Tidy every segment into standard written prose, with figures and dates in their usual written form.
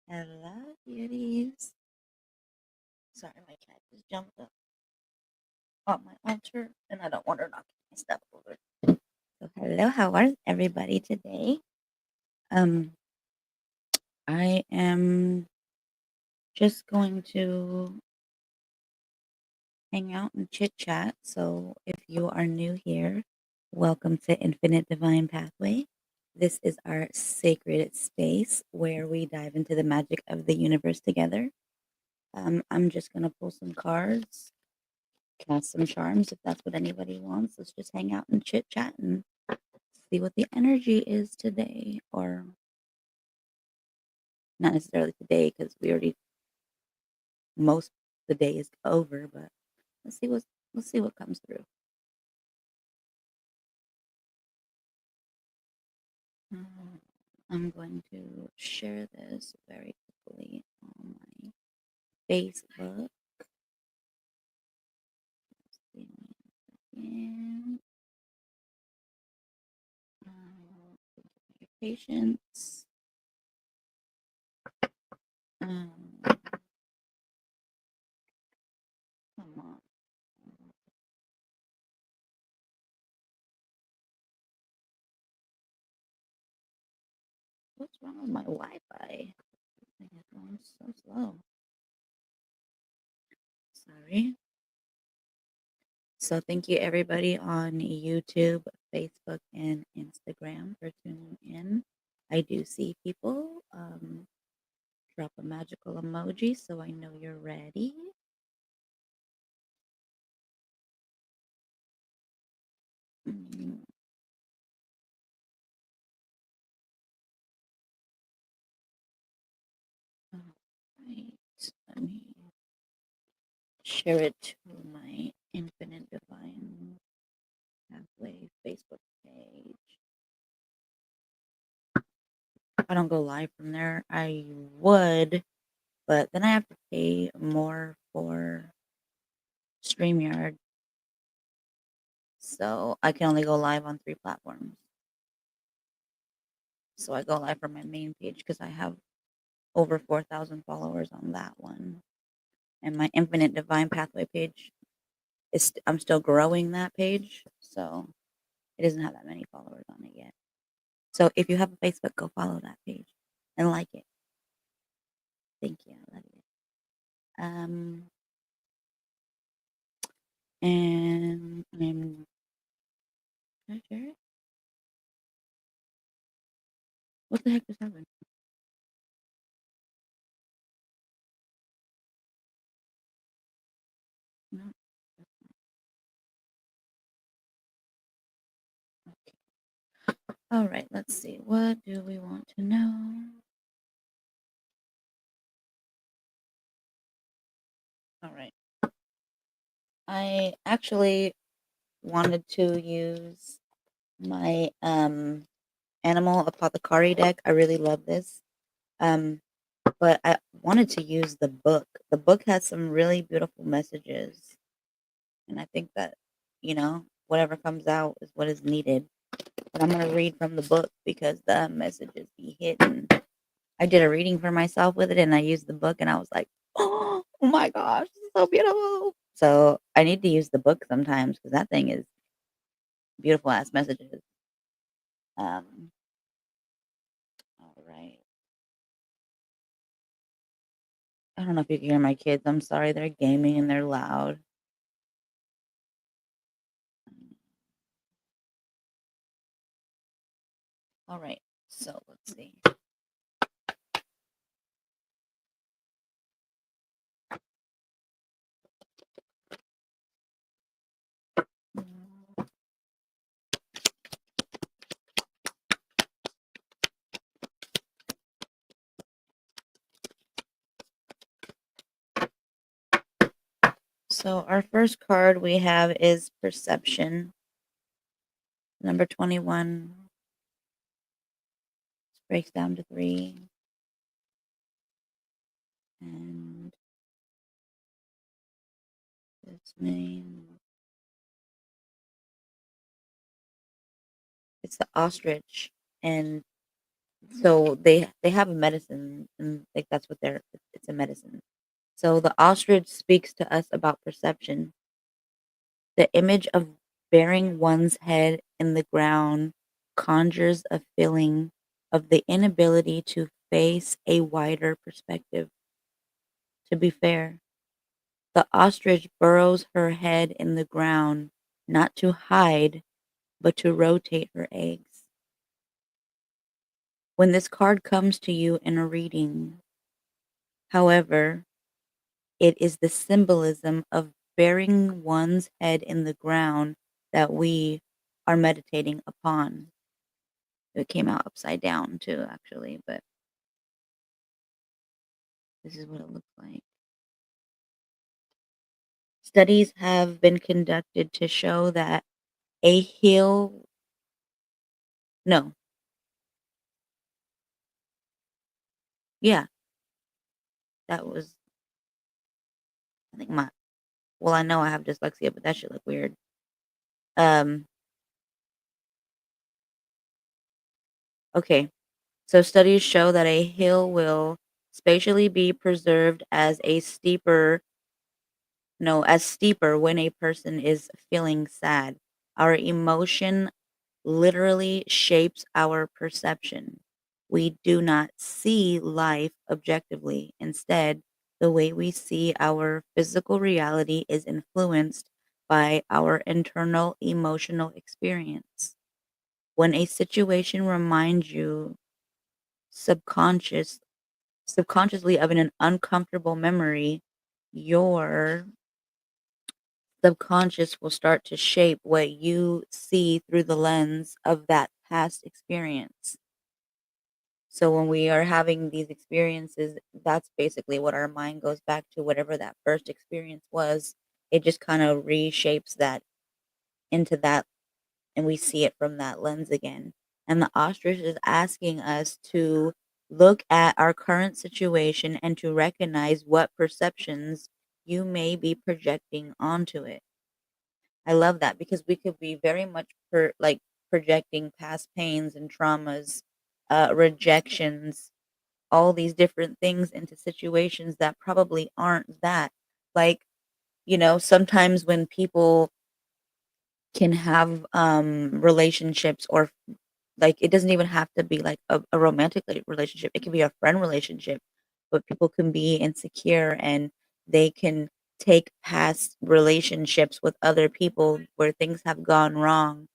Hello, beauties. Sorry, my cat just jumped up on my altar, and I don't want her knocking my stuff over. So, hello, how are everybody today? Um, I am just going to hang out and chit chat. So, if you are new here, welcome to Infinite Divine Pathway. This is our sacred space where we dive into the magic of the universe together. I'm just going to pull some cards, cast some charms if that's what anybody wants. Let's just hang out and chit chat and see what the energy is today, or not necessarily today because we already most of the day is over. But let's see what comes through. I'm going to share this very quickly on my Facebook. And your patience. Um, Come on. What's wrong with my Wi-Fi? It's going so slow. Sorry. So thank you everybody on YouTube, Facebook, and Instagram for tuning in. I do see people. Drop a magical emoji so I know you're ready. Mm. All right. Let me share it to my Infinite Divine Pathway Facebook page. I don't go live from there. I would, but then I have to pay more for StreamYard. So I can only go live on 3 platforms. So I go live from my main page because I have over 4,000 followers on that one. And my Infinite Divine Pathway page is I'm still growing that page, so it doesn't have that many followers on it yet. So if you have a Facebook, go follow that page and like it. Thank you. I love you. And can I share it? What the heck just happened? No. Okay. All right. Let's see. What do we want to know? All right. I actually wanted to use my animal apothecary deck. I really love this. Um, but I wanted to use the book. The book has some really beautiful messages, and I think that whatever comes out is what is needed. But I'm gonna read from the book because the messages be hidden. I did a reading for myself with it, and I used the book, and I was like, oh my gosh, this is so beautiful. So I need to use the book sometimes because that thing is beautiful ass messages. Um, all right. I don't know if you can hear my kids. I'm sorry, they're gaming and they're loud. All right, so let's see. So our first card we have is Perception. Number 21 breaks down to 3. And this name, it's the ostrich. And So they have a medicine, and like that's what they're. It's a medicine. So the ostrich speaks to us about perception. The image of burying one's head in the ground conjures a feeling of the inability to face a wider perspective. To be fair, the ostrich burrows her head in the ground not to hide, but to rotate her eggs. When this card comes to you in a reading, however, it is the symbolism of burying one's head in the ground that we are meditating upon. It came out upside down too, actually, but this is what it looks like. Studies have been conducted to show that a heel, no, yeah, that was, I think well, I know I have dyslexia, but that should look weird. Um, okay. So studies show that a hill will spatially be preserved as a steeper no, as steeper when a person is feeling sad. Our emotion literally shapes our perception. We do not see life objectively. Instead, the way we see our physical reality is influenced by our internal emotional experience. When a situation reminds you subconscious subconsciously of an uncomfortable memory, your subconscious will start to shape what you see through the lens of that past experience. So when we are having these experiences, that's basically what our mind goes back to, whatever that first experience was. It just kind of reshapes that into that, and we see it from that lens again. And the ostrich is asking us to look at our current situation and to recognize what perceptions you may be projecting onto it. I love that because we could be very much like projecting past pains and traumas, rejections, all these different things into situations that probably aren't that. Like, sometimes when people can have relationships, or like, it doesn't even have to be like a romantic relationship. It can be a friend relationship, but people can be insecure and they can take past relationships with other people where things have gone wrong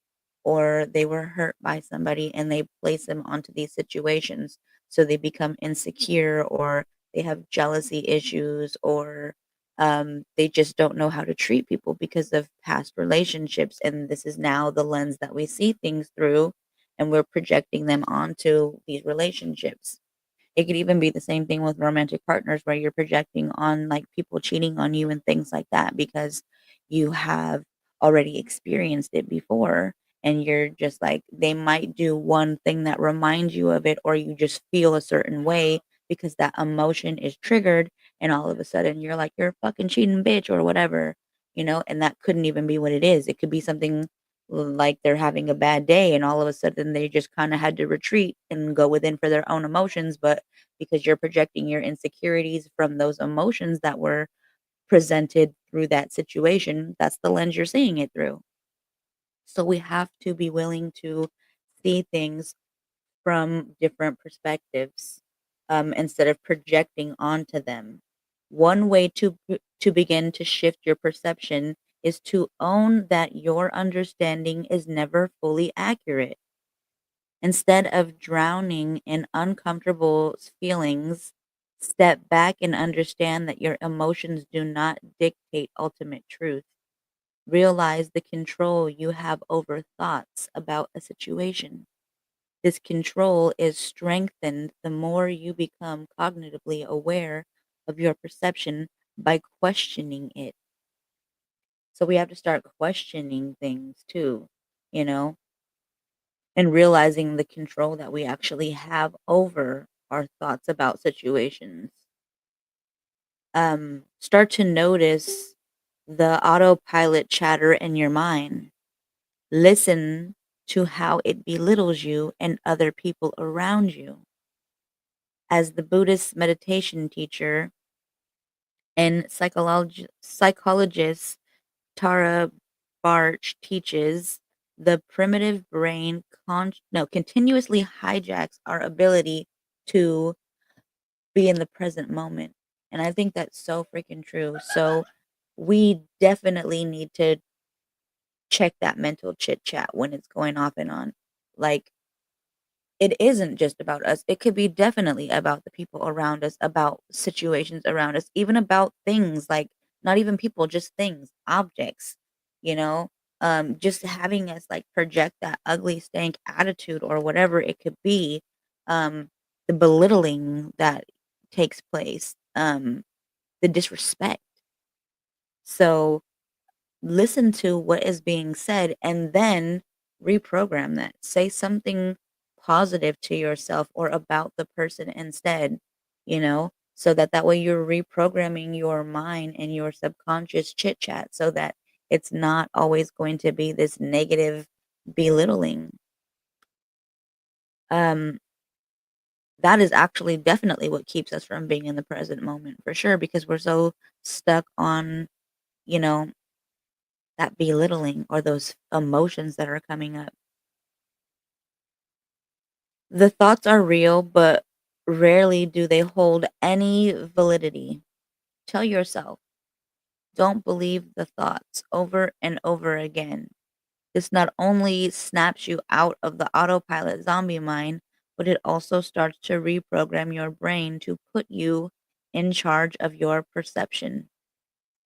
or they were hurt by somebody and they place them onto these situations. So they become insecure or they have jealousy issues or they just don't know how to treat people because of past relationships. And this is now the lens that we see things through, and we're projecting them onto these relationships. It could even be the same thing with romantic partners where you're projecting on like people cheating on you and things like that because you have already experienced it before, and you're just like they might do one thing that reminds you of it, or you just feel a certain way because that emotion is triggered, and all of a sudden you're like, you're a fucking cheating bitch or whatever, and that couldn't even be what it is. It could be something like they're having a bad day and all of a sudden they just kind of had to retreat and go within for their own emotions, but because you're projecting your insecurities from those emotions that were presented through that situation, that's the lens you're seeing it through. So we have to be willing to see things from different perspectives, instead of projecting onto them. One way to begin to shift your perception is to own that your understanding is never fully accurate. Instead of drowning in uncomfortable feelings, step back and understand that your emotions do not dictate ultimate truth. Realize the control you have over thoughts about a situation. This control is strengthened the more you become cognitively aware of your perception by questioning it. So we have to start questioning things too, you know, and realizing the control that we actually have over our thoughts about situations. Start to notice the autopilot chatter in your mind. Listen to how it belittles you and other people around you. as the Buddhist meditation teacher and psychologist Tara Barch teaches, the primitive brain continuously hijacks our ability to be in the present moment. And I think that's so freaking true. So we definitely need to check that mental chit chat when it's going off and on. Like, it isn't just about us. It could be definitely about the people around us, about situations around us, even about things like not even people, just things, objects, you know, just having us like project that ugly stank attitude or whatever it could be, um, the belittling that takes place, the disrespect. So listen to what is being said and then reprogram that. Say something positive to yourself or about the person instead, so that way you're reprogramming your mind and your subconscious chit chat so that it's not always going to be this negative belittling. Um, that is actually definitely what keeps us from being in the present moment for sure because we're so stuck on, you know, that belittling or those emotions that are coming up. The thoughts are real, but rarely do they hold any validity. Tell yourself, don't believe the thoughts over and over again. This not only snaps you out of the autopilot zombie mind, but it also starts to reprogram your brain to put you in charge of your perception.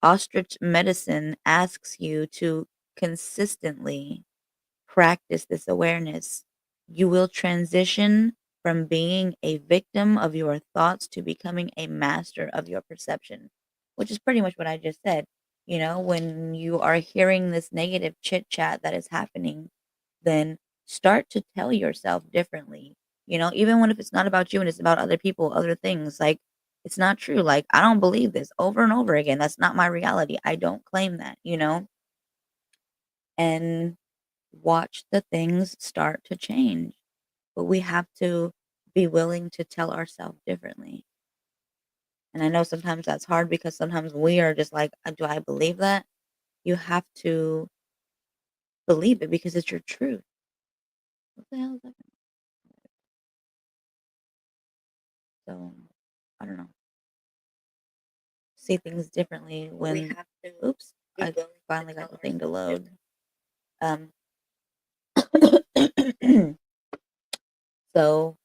Ostrich medicine asks you to consistently practice this awareness. You will transition from being a victim of your thoughts to becoming a master of your perception, which is pretty much what I just said. When you are hearing this negative chit chat that is happening, then start to tell yourself differently. Even when if it's not about you and it's about other people, other things, like it's not true. Like, I don't believe this over and over again. That's not my reality. I don't claim that. And watch the things start to change. But we have to be willing to tell ourselves differently. And I know sometimes that's hard because sometimes we are just like, do I believe that? You have to believe it because it's your truth. What the hell is that? So, I don't know. See things differently when, oops, I finally got the thing to load. Um, so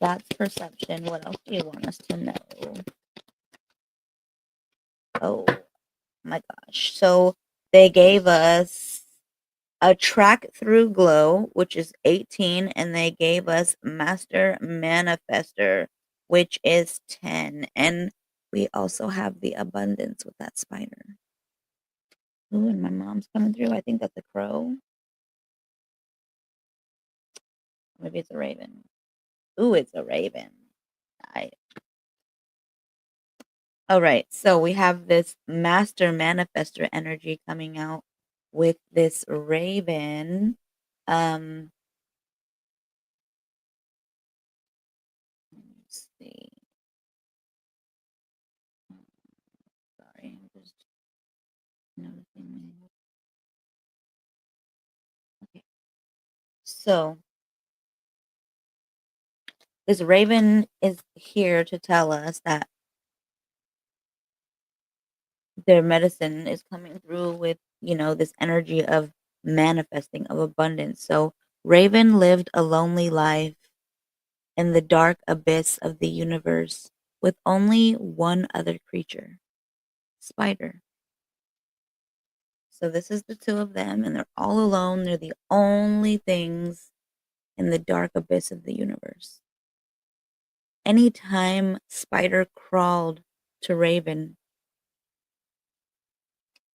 that's perception. What else do you want us to know? Oh my gosh. So they gave us a track through glow, which is 18, and they gave us master manifester, which is 10. And we also have the abundance with that spider. Ooh, and my mom's coming through. I think that's a crow. Maybe it's a raven. Ooh, it's a raven. All right. So we have this master manifester energy coming out with this raven. Um, let's see. Sorry, I'm just noticing. Okay. So this raven is here to tell us that their medicine is coming through with, this energy of manifesting, of abundance. So Raven lived a lonely life in the dark abyss of the universe with only one other creature, Spider. So this is the two of them, and they're all alone. They're the only things in the dark abyss of the universe. Anytime Spider crawled to Raven,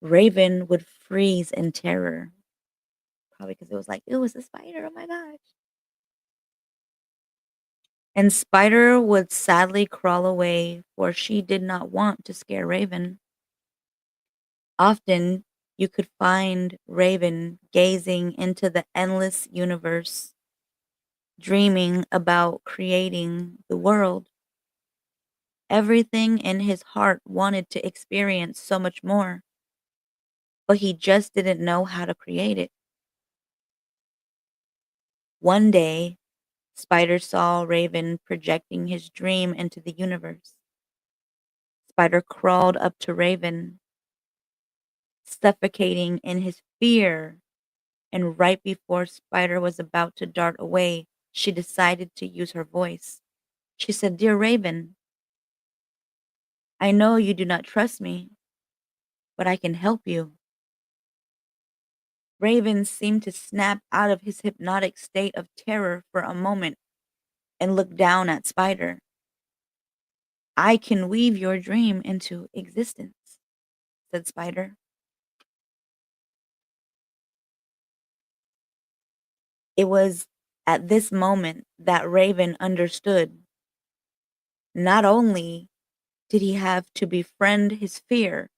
Raven would freeze in terror. Probably because it was like, it was a spider. Oh my gosh. And Spider would sadly crawl away, for she did not want to scare Raven. Often you could find Raven gazing into the endless universe, dreaming about creating the world. Everything in his heart wanted to experience so much more, but he just didn't know how to create it. One day, Spider saw Raven projecting his dream into the universe. Spider crawled up to Raven, suffocating in his fear, and right before Spider was about to dart away, she decided to use her voice. She said, "Dear Raven, I know you do not trust me, but I can help you." Raven seemed to snap out of his hypnotic state of terror for a moment and looked down at Spider. "I can weave your dream into existence," said Spider. It was at this moment that Raven understood. Not only did he have to befriend his fear,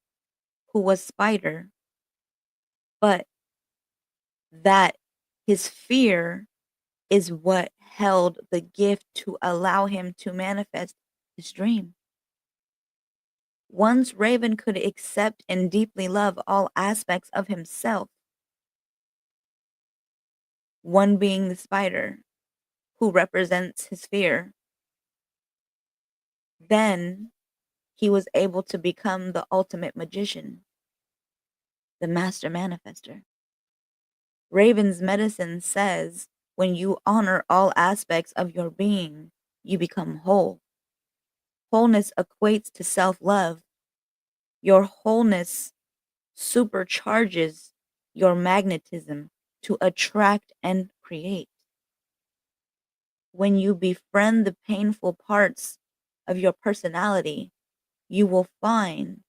who was Spider, but that his fear is what held the gift to allow him to manifest his dream. Once Raven could accept and deeply love all aspects of himself, one being the spider, who represents his fear, then he was able to become the ultimate magician, the master manifester. Raven's medicine says when you honor all aspects of your being, you become whole. Wholeness equates to self love. Your wholeness supercharges your magnetism to attract and create. When you befriend the painful parts of your personality, you will find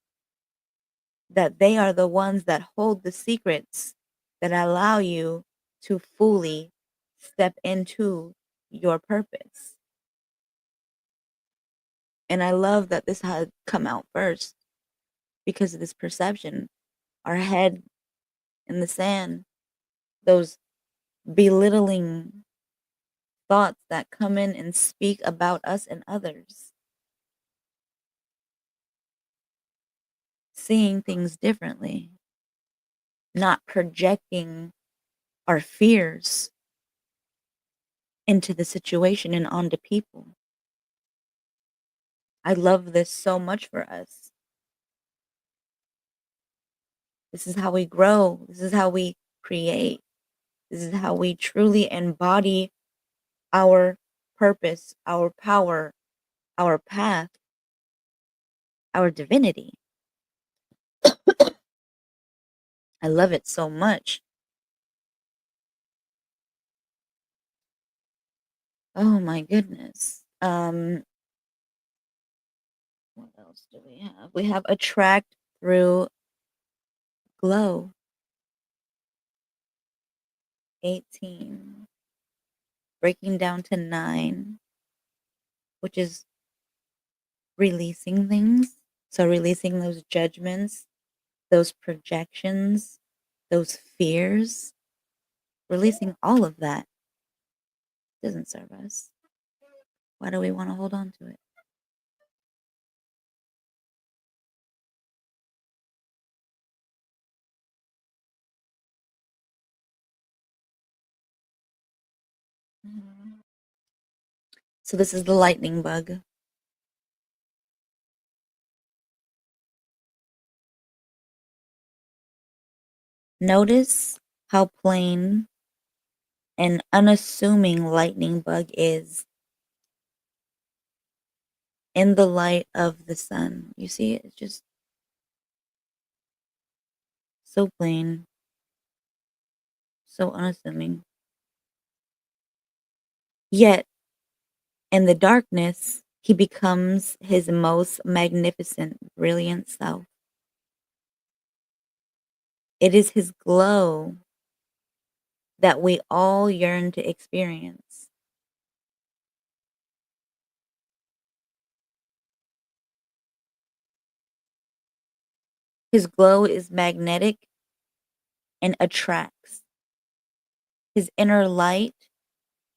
that they are the ones that hold the secrets that allow you to fully step into your purpose. And I love that this had come out first because of this perception. Our head in the sand, those belittling thoughts that come in and speak about us and others, seeing things differently, not projecting our fears into the situation and onto people. I love this so much for us. This is how we grow. This is how we create. This is how we truly embody our purpose, our power, our path, our divinity. I love it so much. Oh my goodness. What else do we have? We have attract through glow. 18. Breaking down to 9, which is releasing things. So releasing those judgments, those projections, those fears, releasing all of that doesn't serve us. Why do we want to hold on to it? So this is the lightning bug. Notice how plain and unassuming lightning bug is in the light of the sun. You see it? It's just so plain, so unassuming. Yet, in the darkness, he becomes his most magnificent, brilliant self. It is his glow that we all yearn to experience. His glow is magnetic and attracts. His inner light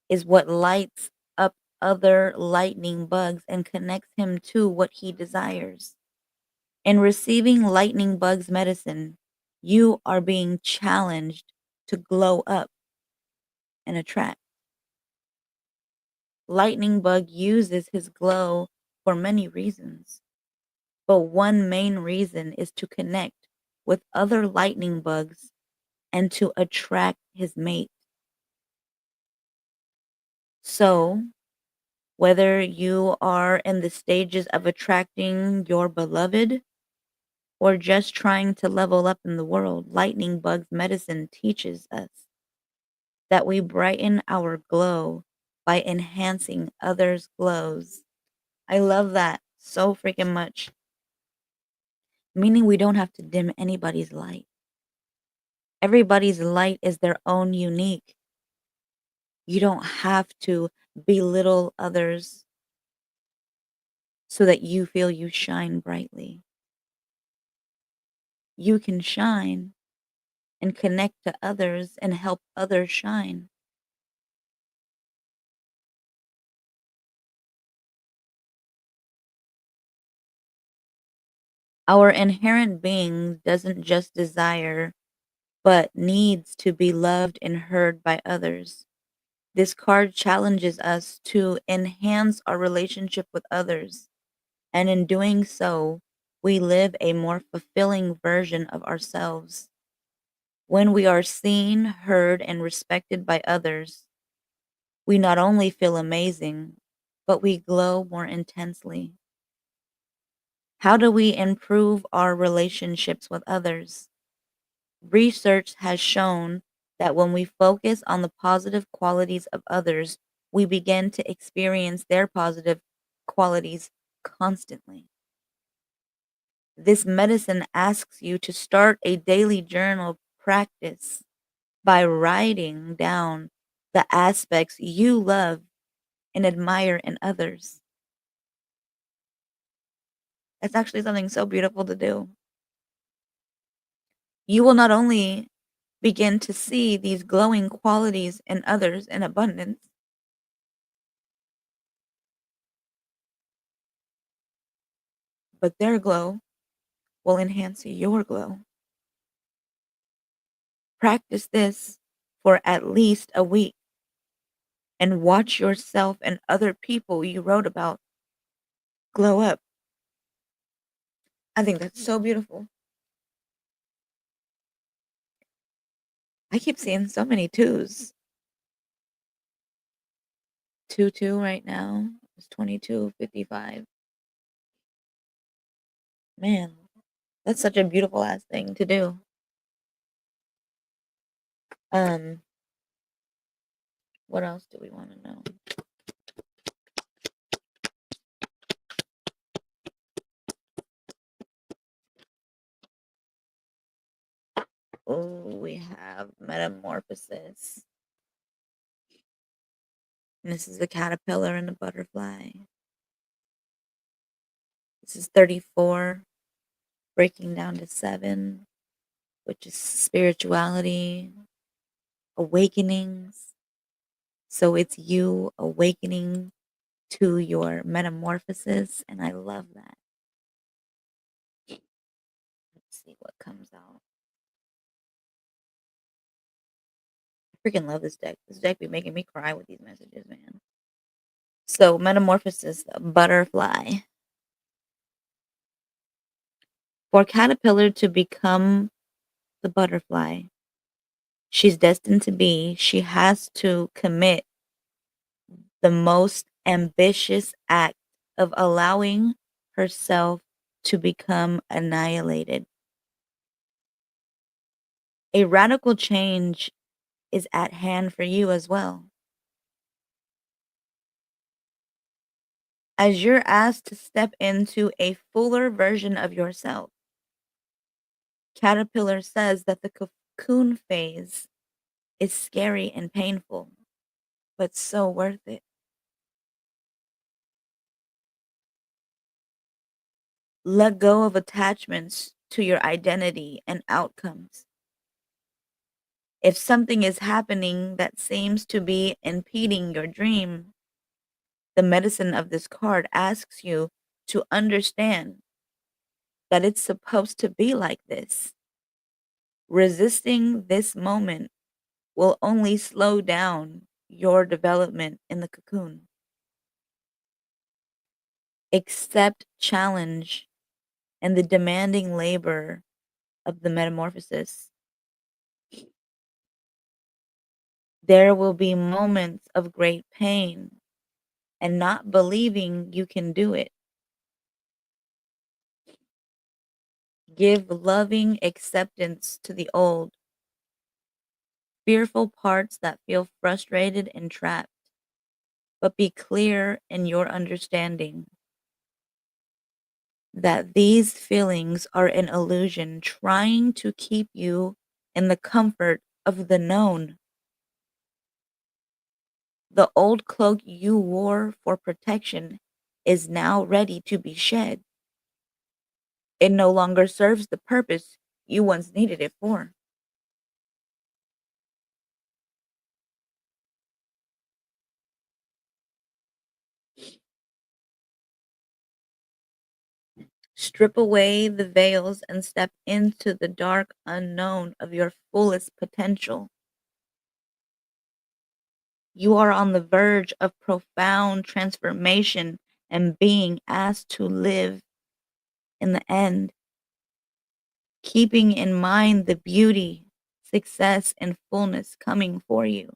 is what lights up other lightning bugs and connects him to what he desires. In receiving lightning bugs medicine, you are being challenged to glow up and attract. Lightning bug uses his glow for many reasons, but one main reason is to connect with other lightning bugs and to attract his mate. So, whether you are in the stages of attracting your beloved or just trying to level up in the world, lightning bugs medicine teaches us that we brighten our glow by enhancing others' glows. I love that so freaking much. Meaning we don't have to dim anybody's light. Everybody's light is their own unique. You don't have to belittle others so that you feel you shine brightly. You can shine and connect to others and help others shine. Our inherent being doesn't just desire, but needs to be loved and heard by others. This card challenges us to enhance our relationship with others, and in doing so, we live a more fulfilling version of ourselves. When we are seen, heard, and respected by others, we not only feel amazing, but we glow more intensely. How do we improve our relationships with others? Research has shown that when we focus on the positive qualities of others, we begin to experience their positive qualities constantly. This medicine asks you to start a daily journal practice by writing down the aspects you love and admire in others. That's actually something so beautiful to do. You will not only begin to see these glowing qualities in others in abundance, but their glow will enhance your glow. Practice this for at least a week and watch yourself and other people you wrote about glow up. I think that's so beautiful. I keep seeing so many twos. 2 right now. It's 22:55. Man, that's such a beautiful ass thing to do. Um, what else do we want to know? Oh, we have metamorphosis. And this is a caterpillar and a butterfly. This is 34, breaking down to 7, which is spirituality, awakenings. So it's you awakening to your metamorphosis, and I love that. Let's see what comes out. I freaking love this deck. This deck be making me cry with these messages, man. So, metamorphosis, butterfly. For caterpillar to become the butterfly she's destined to be, she has to commit the most ambitious act of allowing herself to become annihilated. A radical change is at hand for you as well. As you're asked to step into a fuller version of yourself, Caterpillar says that the cocoon phase is scary and painful, but so worth it. Let go of attachments to your identity and outcomes. If something is happening that seems to be impeding your dream, The medicine of this card asks you to understand that it's supposed to be like this. Resisting this moment will only slow down your development in the cocoon. Accept challenge and the demanding labor of the metamorphosis. There will be moments of great pain and not believing you can do it. Give loving acceptance to the old, fearful parts that feel frustrated and trapped, but be clear in your understanding that these feelings are an illusion trying to keep you in the comfort of the known. The old cloak you wore for protection is now ready to be shed. It no longer serves the purpose you once needed it for. Strip away the veils and step into the dark unknown of your fullest potential. You are on the verge of profound transformation and being asked to live in the end, keeping in mind the beauty, success, and fullness coming for you.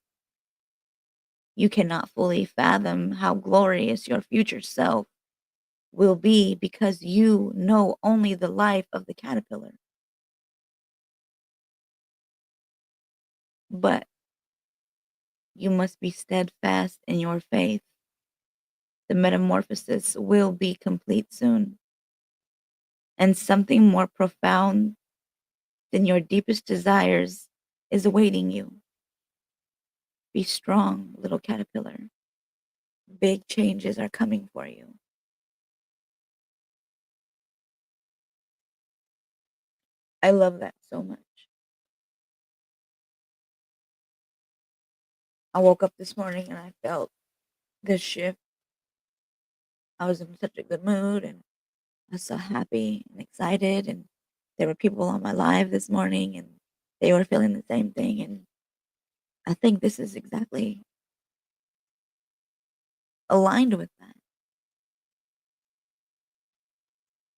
You cannot fully fathom how glorious your future self will be because you know only the life of the caterpillar. But you must be steadfast in your faith. The metamorphosis will be complete soon, and something more profound than your deepest desires is awaiting you. Be strong, little caterpillar. Big changes are coming for you. I love that so much. I woke up this morning and I felt this shift. I was in such a good mood and I was so happy and excited. And there were people on my live this morning and they were feeling the same thing. And I think this is exactly aligned with that.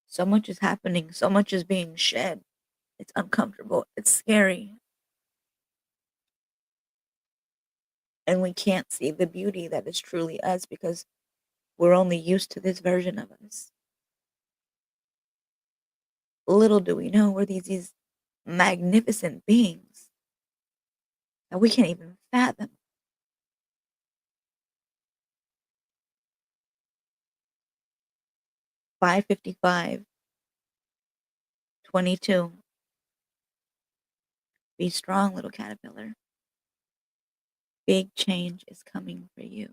So much is happening, so much is being shed. It's uncomfortable, it's scary, and we can't see the beauty that is truly us because we're only used to this version of us. Little do we know we're these magnificent beings that we can't even fathom. 555, 22. Be strong, little caterpillar. Big change is coming for you.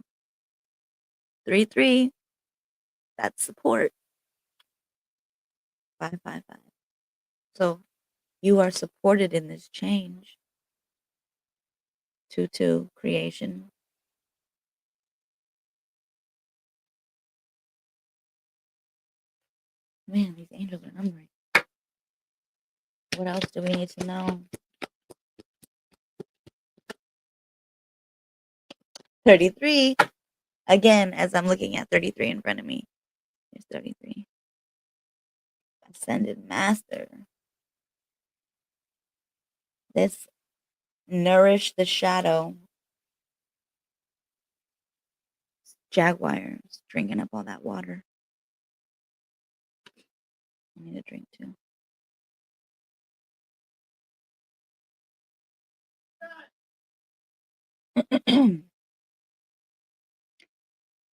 33, that's support. 555. So you are supported in this change. 22, creation. Man, these angels are numbering. What else do we need to know? 33. Again, as I'm looking at 33 in front of me. There's 33. Ascended Master. This nourish the shadow. Jaguar is drinking up all that water. I need a drink too.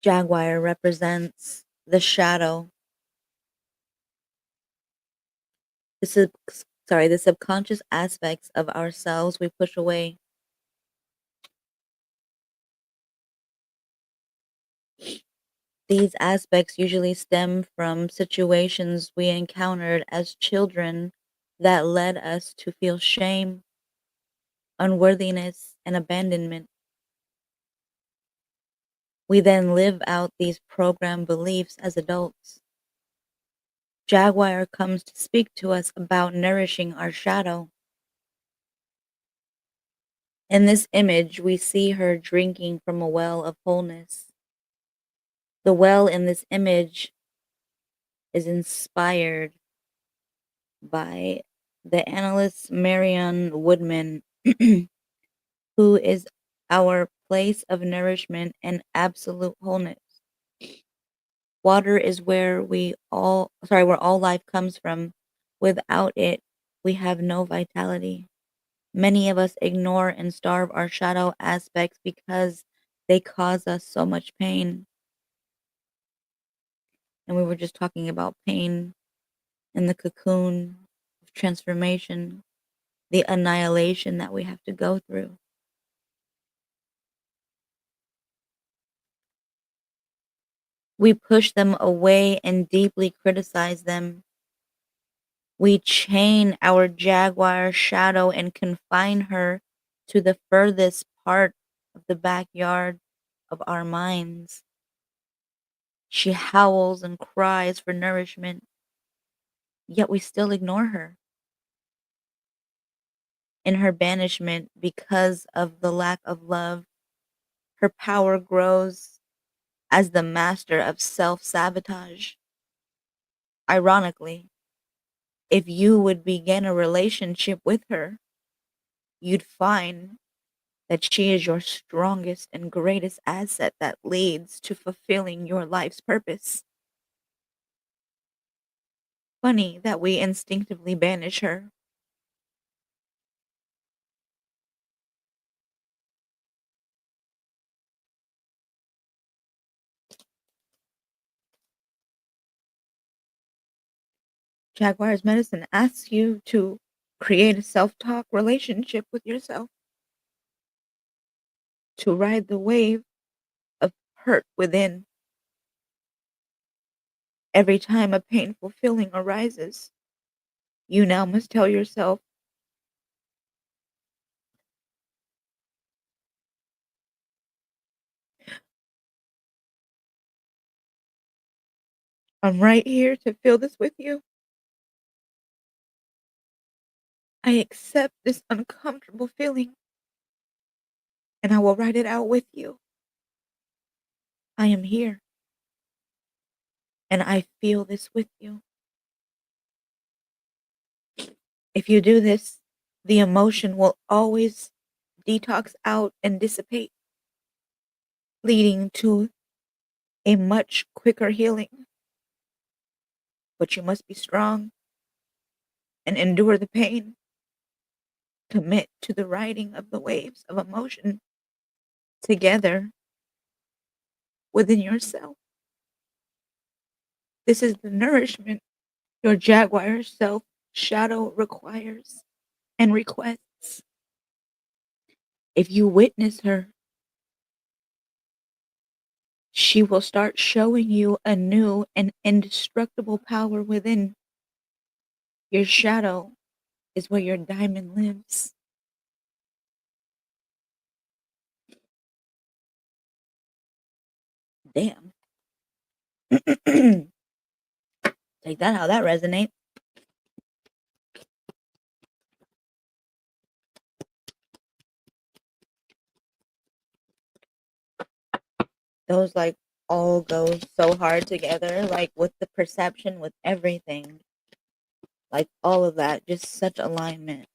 Jaguar represents the shadow. The subconscious aspects of ourselves we push away. These aspects usually stem from situations we encountered as children that led us to feel shame, unworthiness, and abandonment. We then live out these programmed beliefs as adults. Jaguar comes to speak to us about nourishing our shadow. In this image, we see her drinking from a well of wholeness. The well in this image is inspired by the analyst Marion Woodman, who is our place of nourishment and absolute wholeness. Water is where all life comes from. Without it, we have no vitality. Many of us ignore and starve our shadow aspects because they cause us so much pain. And we were just talking about pain in the cocoon of transformation, the annihilation that we have to go through. We push them away and deeply criticize them. We chain our jaguar shadow and confine her to the furthest part of the backyard of our minds. She howls and cries for nourishment, yet we still ignore her. In her banishment, because of the lack of love, her power grows as the master of self sabotage. Ironically, if you would begin a relationship with her, you'd find that she is your strongest and greatest asset that leads to fulfilling your life's purpose. Funny that we instinctively banish her. Jaguar's medicine asks you to create a self talk relationship with yourself, to ride the wave of hurt within. Every time a painful feeling arises, you now must tell yourself, I'm right here to feel this with you. I accept this uncomfortable feeling and I will ride it out with you. I am here and I feel this with you. If you do this, the emotion will always detox out and dissipate, leading to a much quicker healing. But you must be strong and endure the pain. Commit to the riding of the waves of emotion together within yourself. This is the nourishment your jaguar self shadow requires and requests. If you witness her, she will start showing you a new and indestructible power within. Your shadow is where your diamond lives. Damn. Take that how that resonates. Those like all go so hard together, like with the perception, with everything. Like all of that, just such alignment.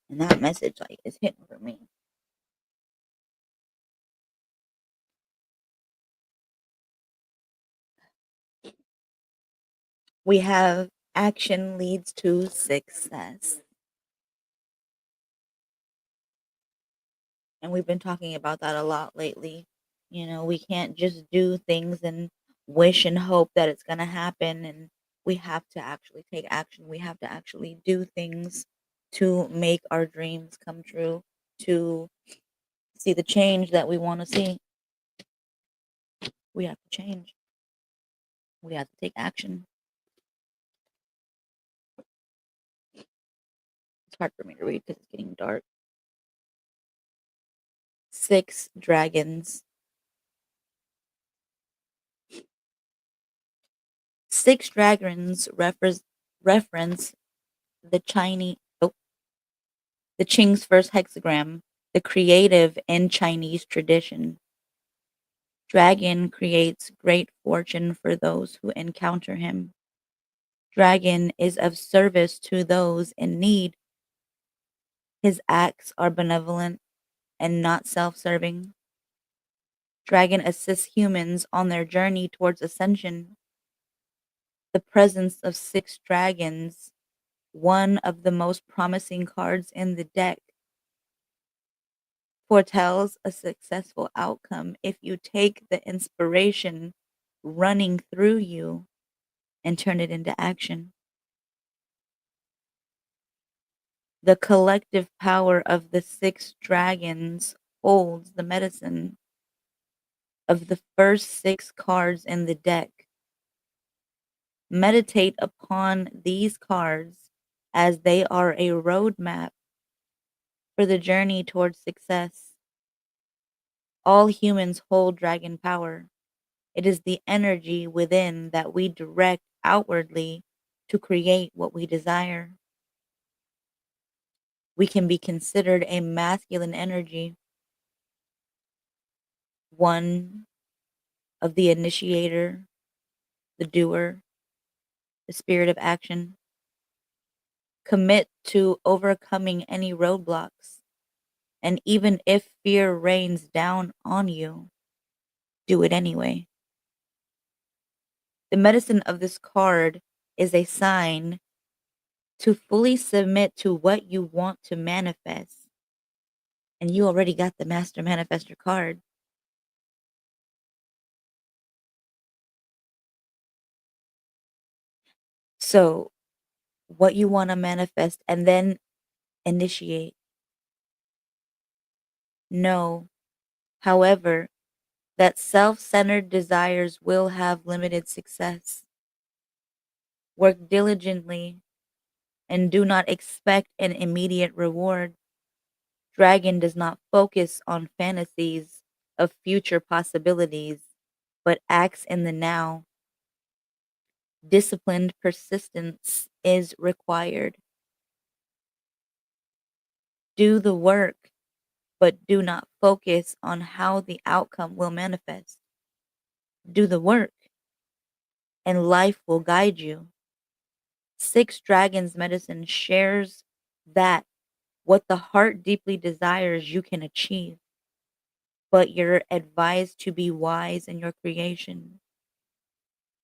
And that message like is hitting for me. We have action leads to success. And we've been talking about that a lot lately. You know, we can't just do things and wish and hope that it's going to happen. And we have to actually take action. We have to actually do things to make our dreams come true, to see the change that we want to see. We have to change. We have to take action. It's hard for me to read because it's getting dark. 6 dragons. 6 dragons reference the Chinese the Qing's first hexagram, the creative in Chinese tradition. Dragon creates great fortune for those who encounter him. Dragon is of service to those in need. His acts are benevolent and not self-serving. Dragon assists humans on their journey towards ascension. The presence of 6 dragons, one of the most promising cards in the deck, foretells a successful outcome if you take the inspiration running through you and turn it into action. The collective power of the 6 dragons holds the medicine of the first 6 cards in the deck. Meditate upon these cards as they are a roadmap for the journey towards success. All humans hold dragon power. It is the energy within that we direct outwardly to create what we desire. We can be considered a masculine energy, one of the initiator, the doer, the spirit of action. Commit to overcoming any roadblocks. And even if fear rains down on you, do it anyway. The medicine of this card is a sign to fully submit to what you want to manifest. And you already got the Master Manifestor card. So, what you want to manifest and then initiate. Know, however, that self-centered desires will have limited success. Work diligently and do not expect an immediate reward. Dragon does not focus on fantasies of future possibilities, but acts in the now. Disciplined persistence is required. Do the work, but do not focus on how the outcome will manifest. Do the work, and life will guide you. 6 Dragons Medicine shares that what the heart deeply desires you can achieve, but you're advised to be wise in your creation.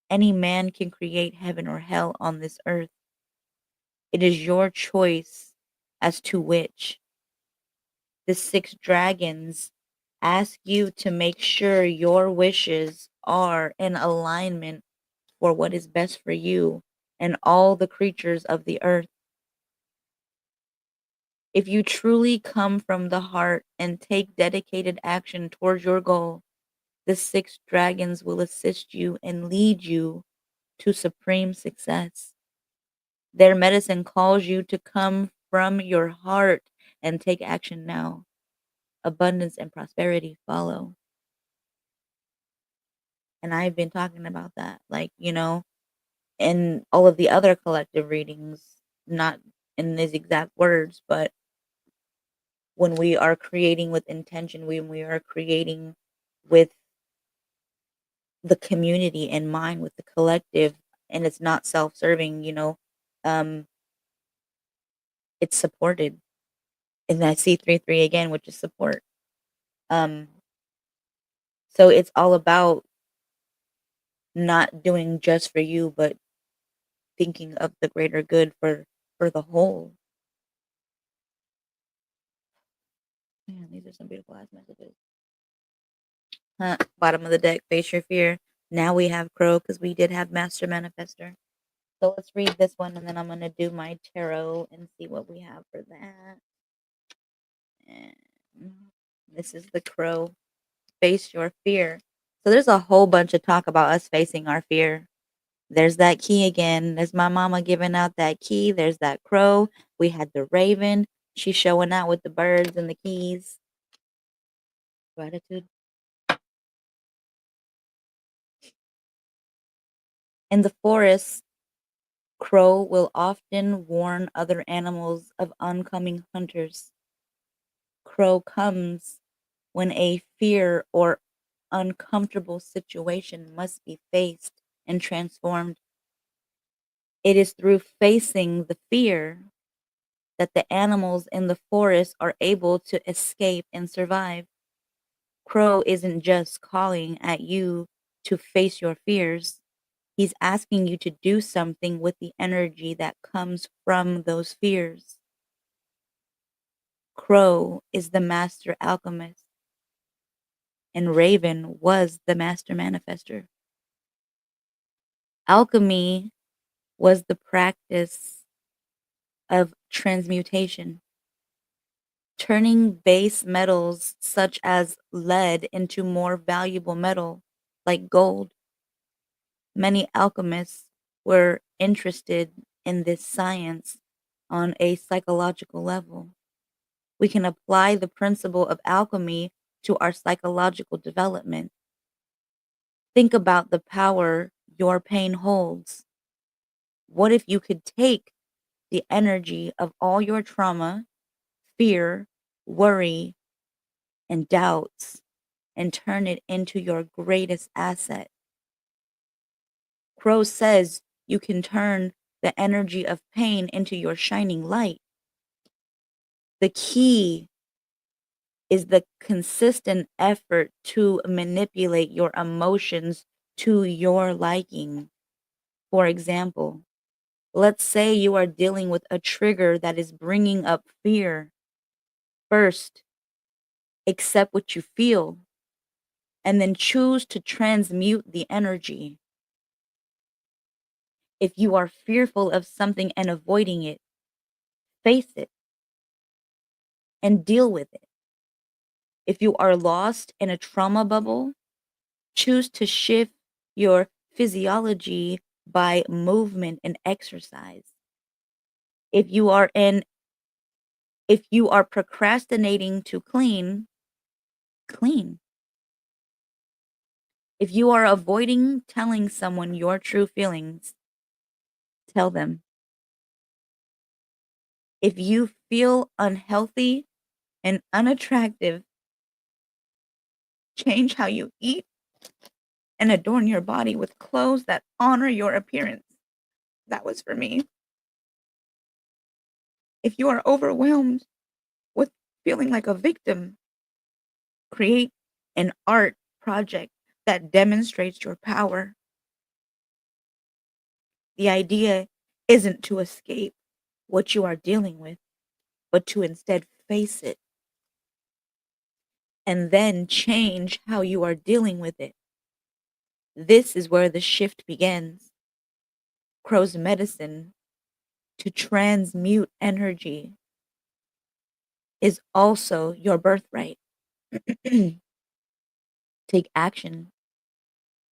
Any man can create heaven or hell on this earth. It is your choice as to which. The 6 dragons ask you to make sure your wishes are in alignment for what is best for you and all the creatures of the earth. If you truly come from the heart and take dedicated action towards your goal, the 6 dragons will assist you and lead you to supreme success. Their medicine calls you to come from your heart and take action now. Abundance and prosperity follow. And I've been talking about that, like, in all of the other collective readings, not in these exact words, but when we are creating with intention, when we are creating with the community in mind, with the collective, and it's not self-serving, um, it's supported. And I see 3-3 again, which is support. Um, so it's all about not doing just for you, but thinking of the greater good for the whole. Man, these are some beautiful ass messages. Huh. Bottom of the deck, face your fear. Now we have Crow because we did have Master Manifester. So let's read this one and then I'm gonna do my tarot and see what we have for that. And this is the Crow. Face your fear. So there's a whole bunch of talk about us facing our fear. There's that key again. There's my mama giving out that key. There's that crow. We had the raven. She's showing out with the birds and the keys. Gratitude. In the forest, Crow will often warn other animals of oncoming hunters. Crow comes when a fear or uncomfortable situation must be faced and transformed. It is through facing the fear that the animals in the forest are able to escape and survive. Crow isn't just calling at you to face your fears. He's asking you to do something with the energy that comes from those fears. Crow is the master alchemist, and Raven was the master manifester. Alchemy was the practice of transmutation, turning base metals such as lead into more valuable metal like gold. Many alchemists were interested in this science on a psychological level. We can apply the principle of alchemy to our psychological development. Think about the power your pain holds. What if you could take the energy of all your trauma, fear, worry, and doubts and turn it into your greatest asset? Crow says you can turn the energy of pain into your shining light. The key is the consistent effort to manipulate your emotions to your liking. For example, let's say you are dealing with a trigger that is bringing up fear. First, accept what you feel and then choose to transmute the energy. If you are fearful of something and avoiding it, face it and deal with it. If you are lost in a trauma bubble, choose to shift your physiology by movement and exercise. If you are procrastinating to clean, clean. If you are avoiding telling someone your true feelings, tell them. If you feel unhealthy and unattractive, change how you eat and adorn your body with clothes that honor your appearance. That was for me. If you are overwhelmed with feeling like a victim, create an art project that demonstrates your power. The idea isn't to escape what you are dealing with, but to instead face it and then change how you are dealing with it. This is where the shift begins. Crow's medicine to transmute energy is also your birthright. Take action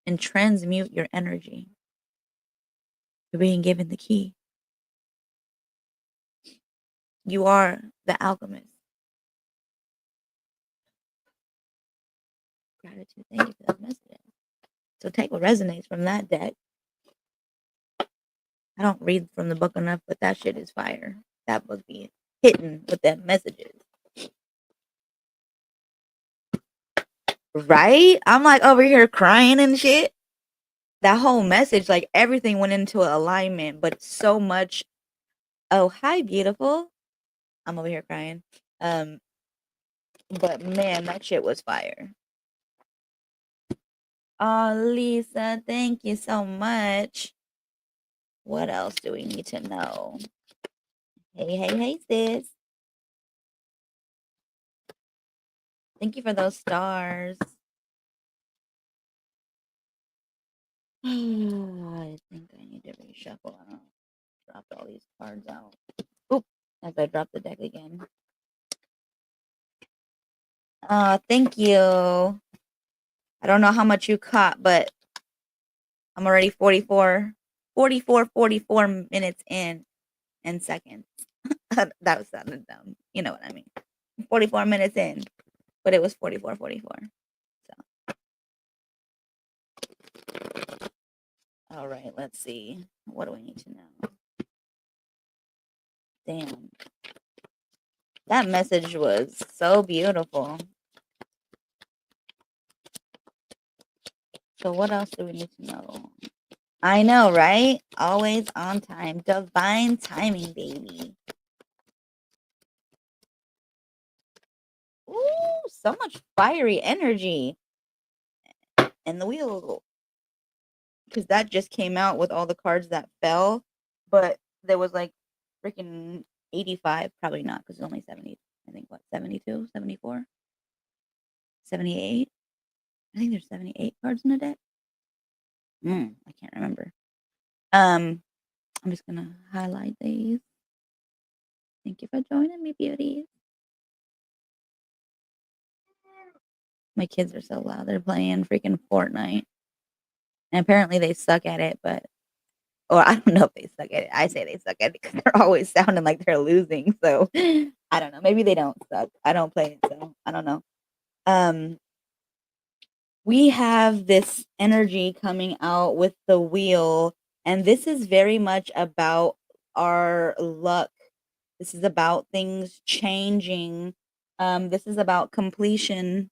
and transmute your energy. You're being given the key. You are the alchemist. Gratitude. Thank you for that message. So take what resonates from that deck. I don't read from the book enough, but that shit is fire. That book be hitting with them messages. Right? I'm like over here crying and shit. That whole message, like everything went into alignment, but so much. Oh, hi, beautiful. I'm over here crying. But man, that shit was fire. Oh, Lisa, thank you so much. What else do we need to know? Hey, sis. Thank you for those stars. I think I need to reshuffle. I don't dropped all these cards out. Oop, as I dropped the deck again. Thank you. I don't know how much you caught, but I'm already 44 minutes in and seconds. That was sounding dumb. You know what I mean. 44 minutes in, but it was 44. So, All right, let's see. What do we need to know? Damn. That message was so beautiful. So what else do we need to know? I know, right? Always on time. Divine timing, baby. Ooh, so much fiery energy. And the wheel, because that just came out with all the cards that fell, but there was like freaking 85. Probably not, because it's only 70. I think, what, 72, 74, 78? I think there's 78 cards in the deck. I can't remember. I'm just gonna highlight these. Thank you for joining me, beauties. My kids are so loud. They're playing freaking Fortnite. And apparently they suck at it, but or I don't know if they suck at it. I say they suck at it because they're always sounding like they're losing. So I don't know. Maybe they don't suck. I don't play it, so I don't know. Um, we have this energy coming out with the wheel, and this is very much about our luck. This is about things changing. This is about completion.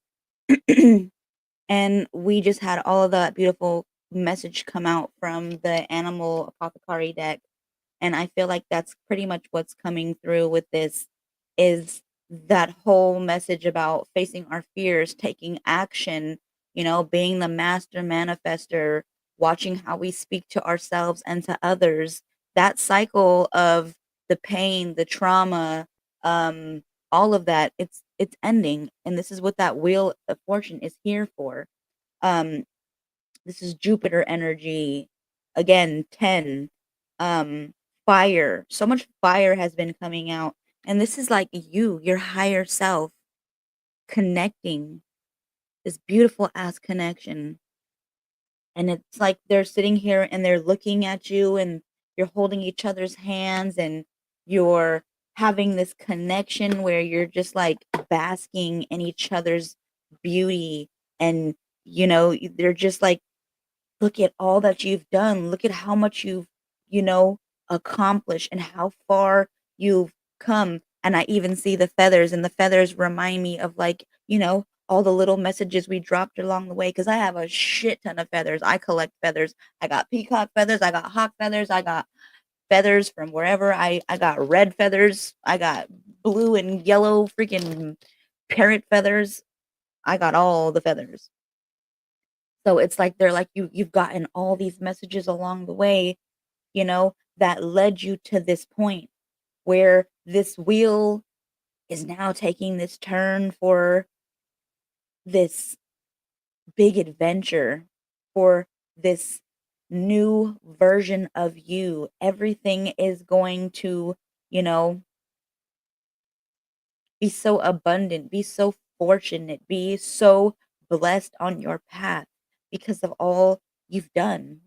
And we just had all of that beautiful message come out from the animal apothecary deck, and I feel like that's pretty much what's coming through with this is that whole message about facing our fears, taking action, being the master manifester, watching how we speak to ourselves and to others. That cycle of the pain, the trauma, um, all of that, it's ending. And this is what that wheel of fortune is here for. Um, this is Jupiter energy. Again, 10. Um, fire. So much fire has been coming out. And this is like you, your higher self, connecting, this beautiful ass connection. And it's like they're sitting here and they're looking at you and you're holding each other's hands and you're having this connection where you're just like basking in each other's beauty. And, they're just like, look at all that you've done. Look at how much you've, you know, accomplished and how far you've come. And I even see the feathers, and the feathers remind me of like, all the little messages we dropped along the way. Because I have a shit ton of feathers. I collect feathers. I got peacock feathers. I got hawk feathers. I got feathers from wherever. I got red feathers. I got blue and yellow freaking parrot feathers. I got all the feathers. So it's like they're like you've gotten all these messages along the way, that led you to this point where this wheel is now taking this turn for this big adventure, for this new version of you. Everything is going to, you know, be so abundant, be so fortunate, be so blessed on your path because of all you've done.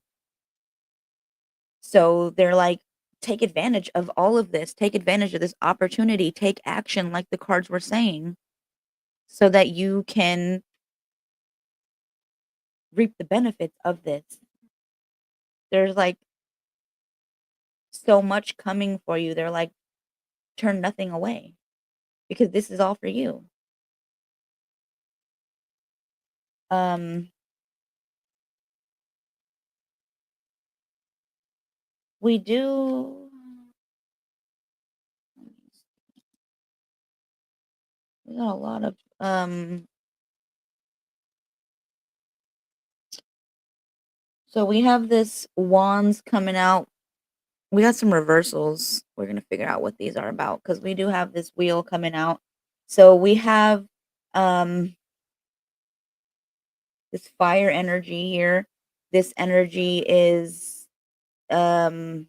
So they're like, take advantage of all of this, take advantage of this opportunity, take action, like the cards were saying, so that you can reap the benefits of this. There's like so much coming for you. They're like, turn nothing away because this is all for you. Um, we do. We got a lot of so we have this wands coming out. We got some reversals. We're gonna figure out what these are about because we do have this wheel coming out. So we have um this fire energy here. This energy is um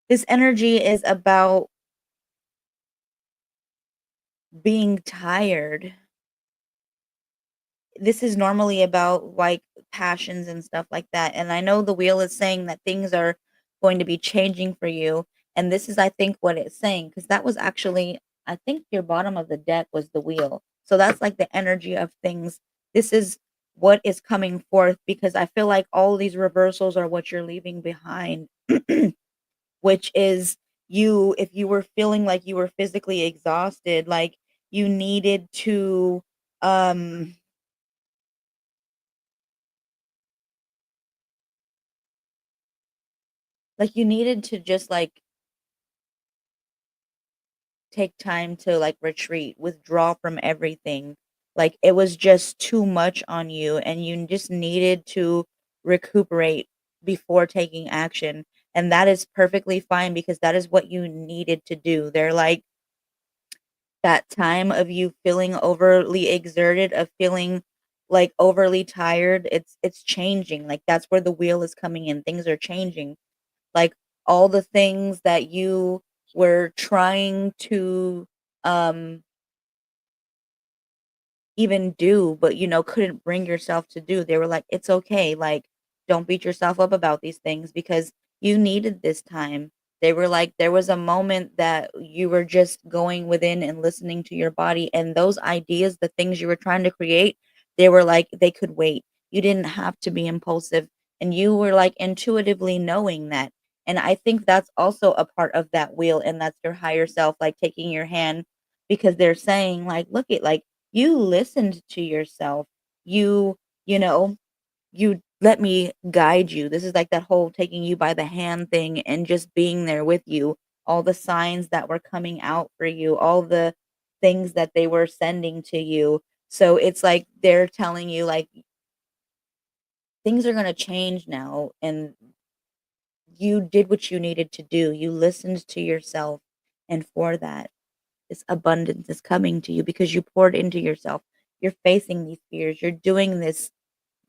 this energy is about being tired. This is normally about like passions and stuff like that. And I know the wheel is saying that things are going to be changing for you. And this is, I think, what it's saying, because that was actually, I think your bottom of the deck was the wheel. So that's like the energy of things. This is what is coming forth, because I feel like all these reversals are what you're leaving behind, which is you, if you were feeling like you were physically exhausted, like you needed to, um, like you needed to just like take time to like retreat, withdraw from everything. Like it was just too much on you and you just needed to recuperate before taking action. And that is perfectly fine because that is what you needed to do. They're like that time of you feeling overly exerted, of feeling like overly tired. It's changing. Like that's where the wheel is coming in. Things are changing. Like all the things that you were trying to um even do, but couldn't bring yourself to do. They were like, it's okay. Like, don't beat yourself up about these things because you needed this time. They were like, there was a moment that you were just going within and listening to your body, and those ideas, the things you were trying to create, they were like, they could wait. You didn't have to be impulsive, and you were like intuitively knowing that. And I think that's also a part of that wheel, and that's your higher self, like taking your hand, because they're saying, like, look at, like, you listened to yourself. You, you know, you let me guide you. This is like that whole taking you by the hand thing and just being there with you. All the signs that were coming out for you, all the things that they were sending to you. So it's like they're telling you like things are going to change now, and you did what you needed to do. You listened to yourself, and for that, this abundance is coming to you because you poured into yourself. You're facing these fears. You're doing this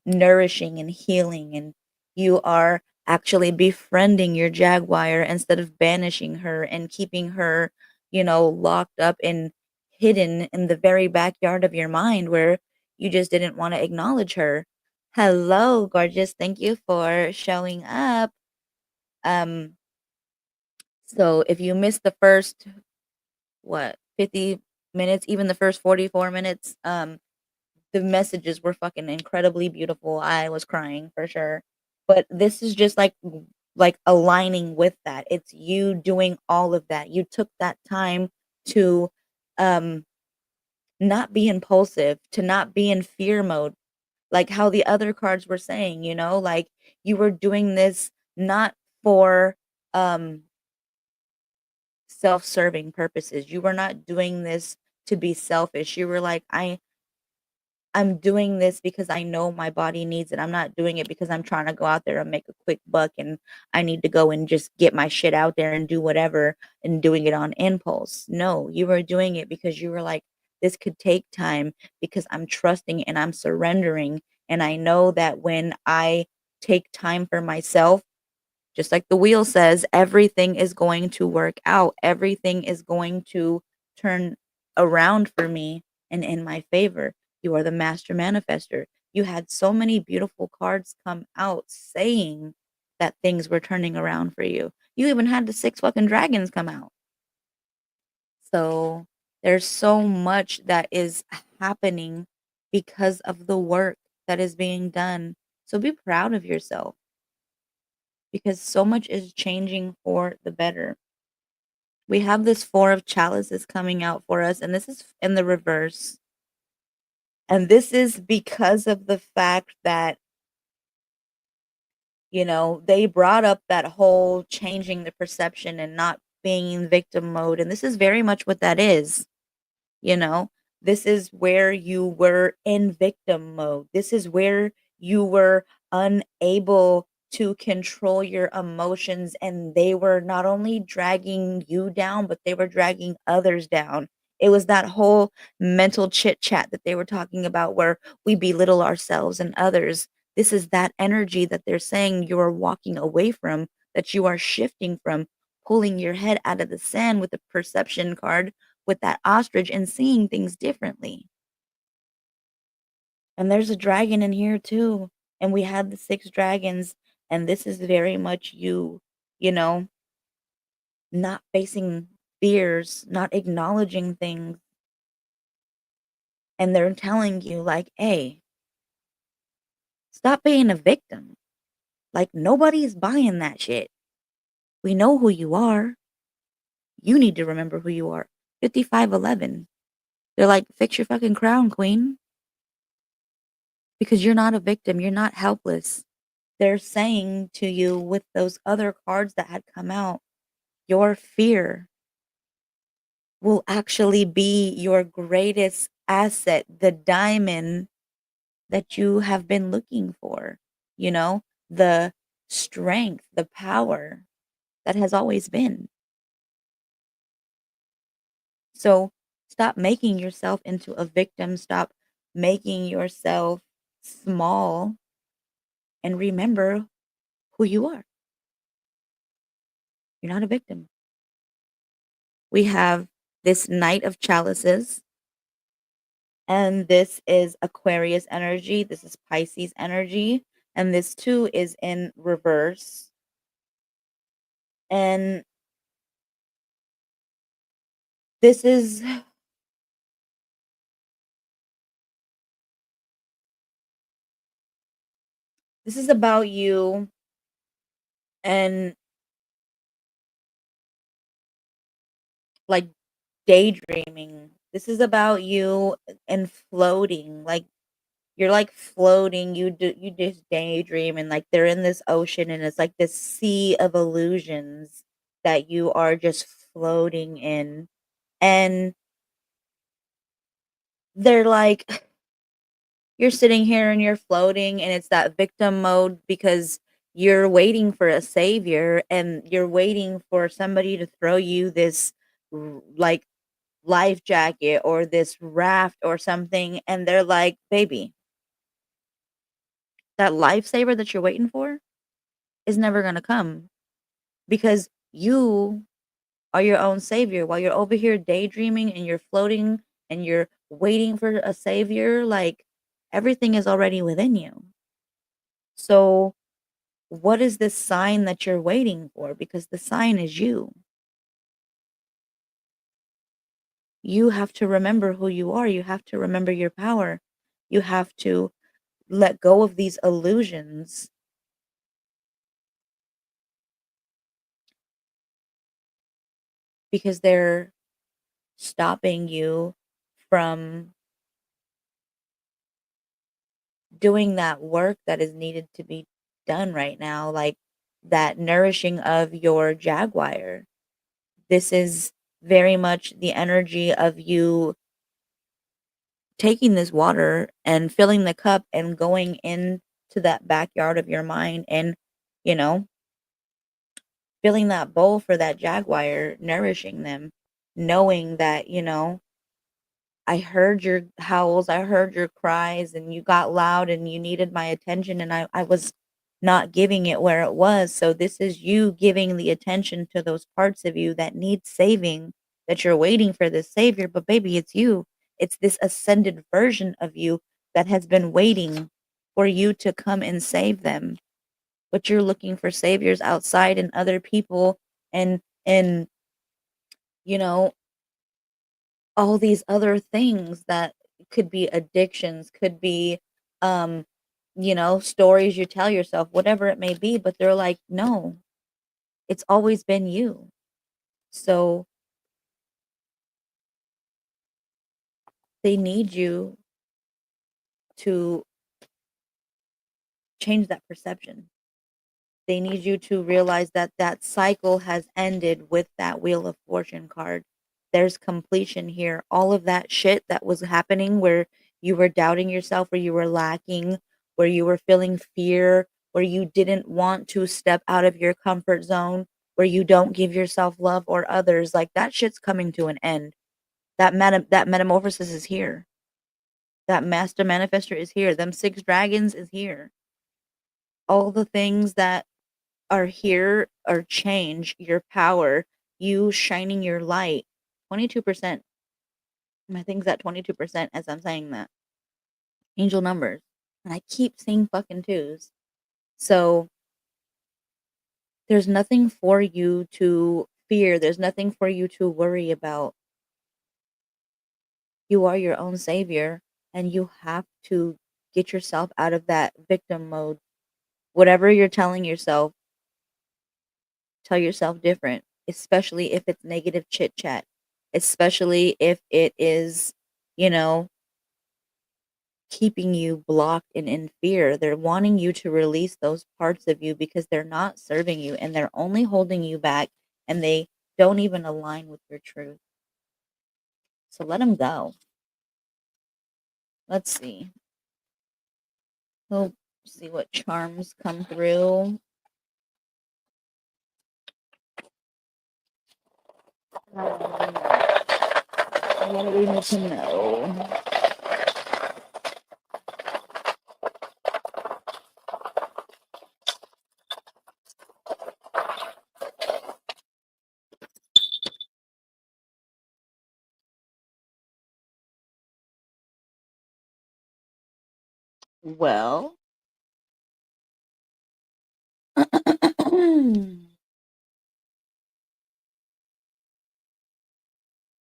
nourishing and healing, and you are actually befriending your jaguar instead of banishing her and keeping her, locked up and hidden in the very backyard of your mind where you just didn't want to acknowledge her. Hello, gorgeous. Thank you for showing up. Um, so if you missed the first, what, 50 minutes, even the first 44 minutes, the messages were fucking incredibly beautiful. I was crying for sure. But this is just like aligning with that. It's you doing all of that. You took that time to um not be impulsive, to not be in fear mode, like how the other cards were saying, like you were doing this not for um self-serving purposes. You were not doing this to be selfish. You were like, I'm doing this because I know my body needs it. I'm not doing it because I'm trying to go out there and make a quick buck and I need to go and just get my shit out there and do whatever and doing it on impulse. No, you were doing it because you were like, this could take time because I'm trusting and I'm surrendering. And I know that when I take time for myself, just like the wheel says, everything is going to work out. Everything is going to turn around for me and in my favor. You are the master manifester. You had so many beautiful cards come out saying that things were turning around for you. You even had the six fucking dragons come out. So there's so much that is happening because of the work that is being done. So be proud of yourself because so much is changing for the better. We have this four of chalices coming out for us, and this is in the reverse. And this is because of the fact that, they brought up that whole changing the perception and not being in victim mode. And this is very much what that is. You know, this is where you were in victim mode. This is where you were unable to control your emotions, and they were not only dragging you down, but they were dragging others down. It was that whole mental chit chat that they were talking about where we belittle ourselves and others. This is that energy that they're saying you are walking away from, that you are shifting from, pulling your head out of the sand with the perception card with that ostrich and seeing things differently. And there's a dragon in here too. And we had the six dragons, and this is very much you, you know. not facing fears, not acknowledging things, and they're telling you like, "Hey, stop being a victim." Like, nobody's buying that shit. We know who you are. You need to remember who you are. 5511. They're like, "Fix your fucking crown, queen, because you're not a victim, you're not helpless." They're saying to you with those other cards that had come out, your fear will actually be your greatest asset, the diamond that you have been looking for, you know, the strength, the power that has always been. So stop making yourself into a victim, stop making yourself small, and remember who you are. You're not a victim. We have this Knight of Chalices, and this is Aquarius energy, this is Pisces energy, and this too is in reverse. And this is about you and like daydreaming. This is about you and floating. Like you're like floating. You just daydream and like they're in this ocean and it's like this sea of illusions that you are just floating in. And they're like you're sitting here and you're floating and it's that victim mode because you're waiting for a savior and you're waiting for somebody to throw you this like life jacket or this raft or something and they're like, "Baby, that lifesaver that you're waiting for is never going to come because you are your own savior while you're over here daydreaming and you're floating and you're waiting for a savior like everything is already within you." So what is this sign that you're waiting for? Because the sign is you. You have to remember who you are. You have to remember your power. You have to let go of these illusions because they're stopping you from doing that work that is needed to be done right now, like that nourishing of your jaguar. This is very much the energy of you taking this water and filling the cup and going into that backyard of your mind and, you know, filling that bowl for that jaguar, nourishing them, knowing that, I heard your howls, I heard your cries, and you got loud and you needed my attention, and I was not giving it where it was. So, this is you giving the attention to those parts of you that need saving, that you're waiting for this savior. But, baby, it's you. It's this ascended version of you that has been waiting for you to come and save them. But you're looking for saviors outside and other people and, you know, all these other things that could be addictions, could be, um, stories you tell yourself, whatever it may be, but they're like, "No, it's always been you." So they need you to change that perception. They need you to realize that that cycle has ended with that Wheel of Fortune card. There's completion here. All of that shit that was happening where you were doubting yourself, where you were lacking, where you were feeling fear, where you didn't want to step out of your comfort zone, where you don't give yourself love or others, like that shit's coming to an end. That metamorphosis is here. That master manifester is here. Them 6 dragons is here. All the things that are here or change your power, you shining your light. 22%. My thing's at 22% as I'm saying that. Angel numbers. And I keep seeing fucking twos. So there's nothing for you to fear. There's nothing for you to worry about. You are your own savior, and you have to get yourself out of that victim mode. Whatever you're telling yourself, tell yourself different, especially if it's negative chit chat, especially if it is, you know, keeping you blocked and in fear. They're wanting you to release those parts of you because they're not serving you and they're only holding you back and they don't even align with your truth. So let them go. Let's see. We'll see what charms come through. What do we need to know? Well,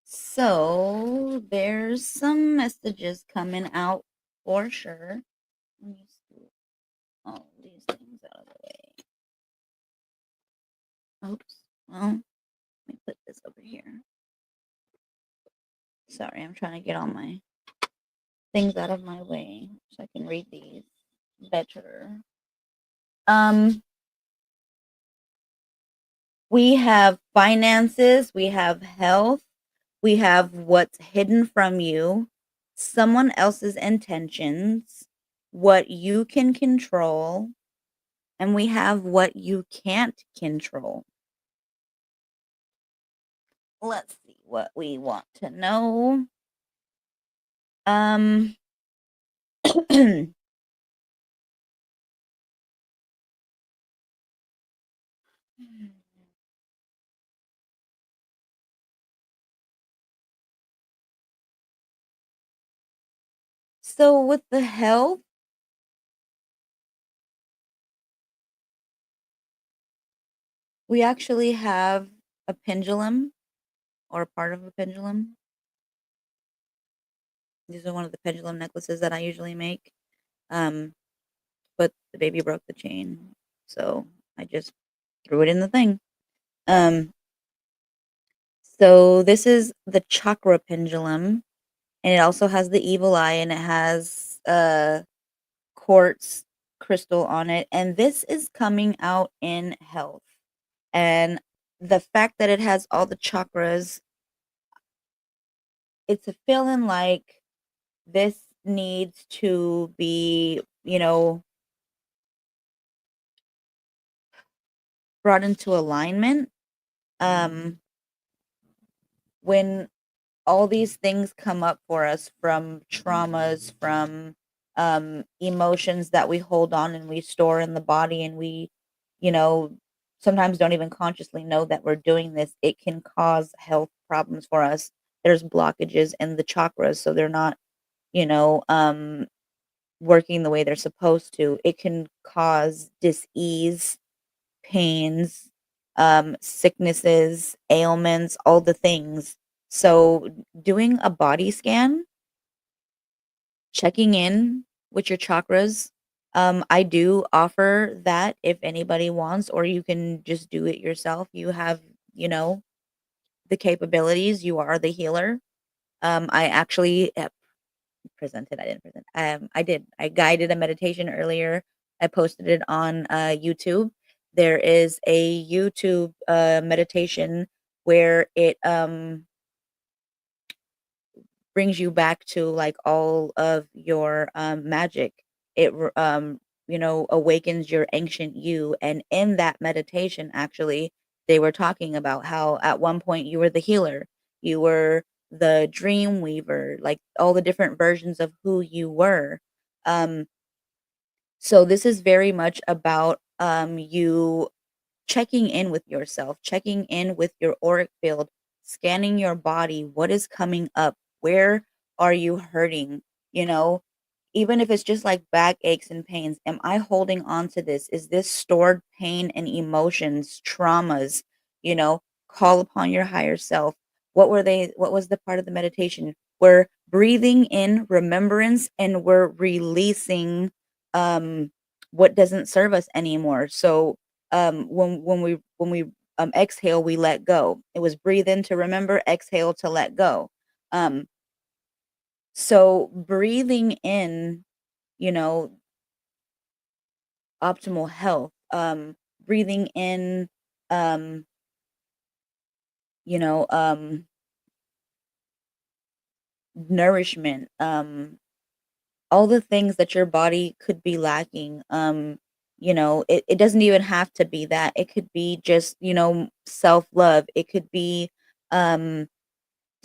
so there's some messages coming out for sure. Let me scoot all these things out of the way. Oops. Well, let me put this over here. Sorry, I'm trying to get all my things out of my way so I can read these better. We have finances, we have health, we have what's hidden from you, someone else's intentions, what you can control, and we have what you can't control. Let's see what we want to know. So with the health, we actually have a pendulum or a part of a pendulum. These are one of the pendulum necklaces that I usually make. Um, but the baby broke the chain, so I just threw it in the thing. Um, so this is the chakra pendulum, and it also has the evil eye, and it has quartz crystal on it, and this is coming out in health. And the fact that it has all the chakras, it's a feeling like this needs to be, brought into alignment. When all these things come up for us from traumas, from emotions that we hold on and we store in the body, and we, you know, sometimes don't even consciously know that we're doing this, it can cause health problems for us. There's blockages in the chakras, so they're not, you know, working the way they're supposed to. It can cause dis-ease, pains, sicknesses, ailments, all the things. So, doing a body scan, checking in with your chakras, I do offer that if anybody wants, or you can just do it yourself. You have, you know, the capabilities. You are the healer. I actually presented. I didn't present. I did. I guided a meditation earlier. I posted it on YouTube. There is a YouTube meditation where it brings you back to like all of your magic. It awakens your ancient you. And in that meditation, actually, they were talking about how at one point you were the healer, you were the dream weaver, like all the different versions of who you were. Um, so this is very much about you checking in with yourself, checking in with your auric field, scanning your body. What is coming up? Where are you hurting? You know, even if it's just like back aches and pains, am I holding on to this? Is this stored pain and emotions, traumas, you know, call upon your higher self. What was the part of the meditation? We're breathing in remembrance and we're releasing um what doesn't serve us anymore. So when we exhale, we let go. It was breathe in to remember, exhale to let go. Um so breathing in, you know, optimal health, breathing in, um, you know, nourishment, all the things that your body could be lacking. It doesn't even have to be that. It could be just, self-love. It could be um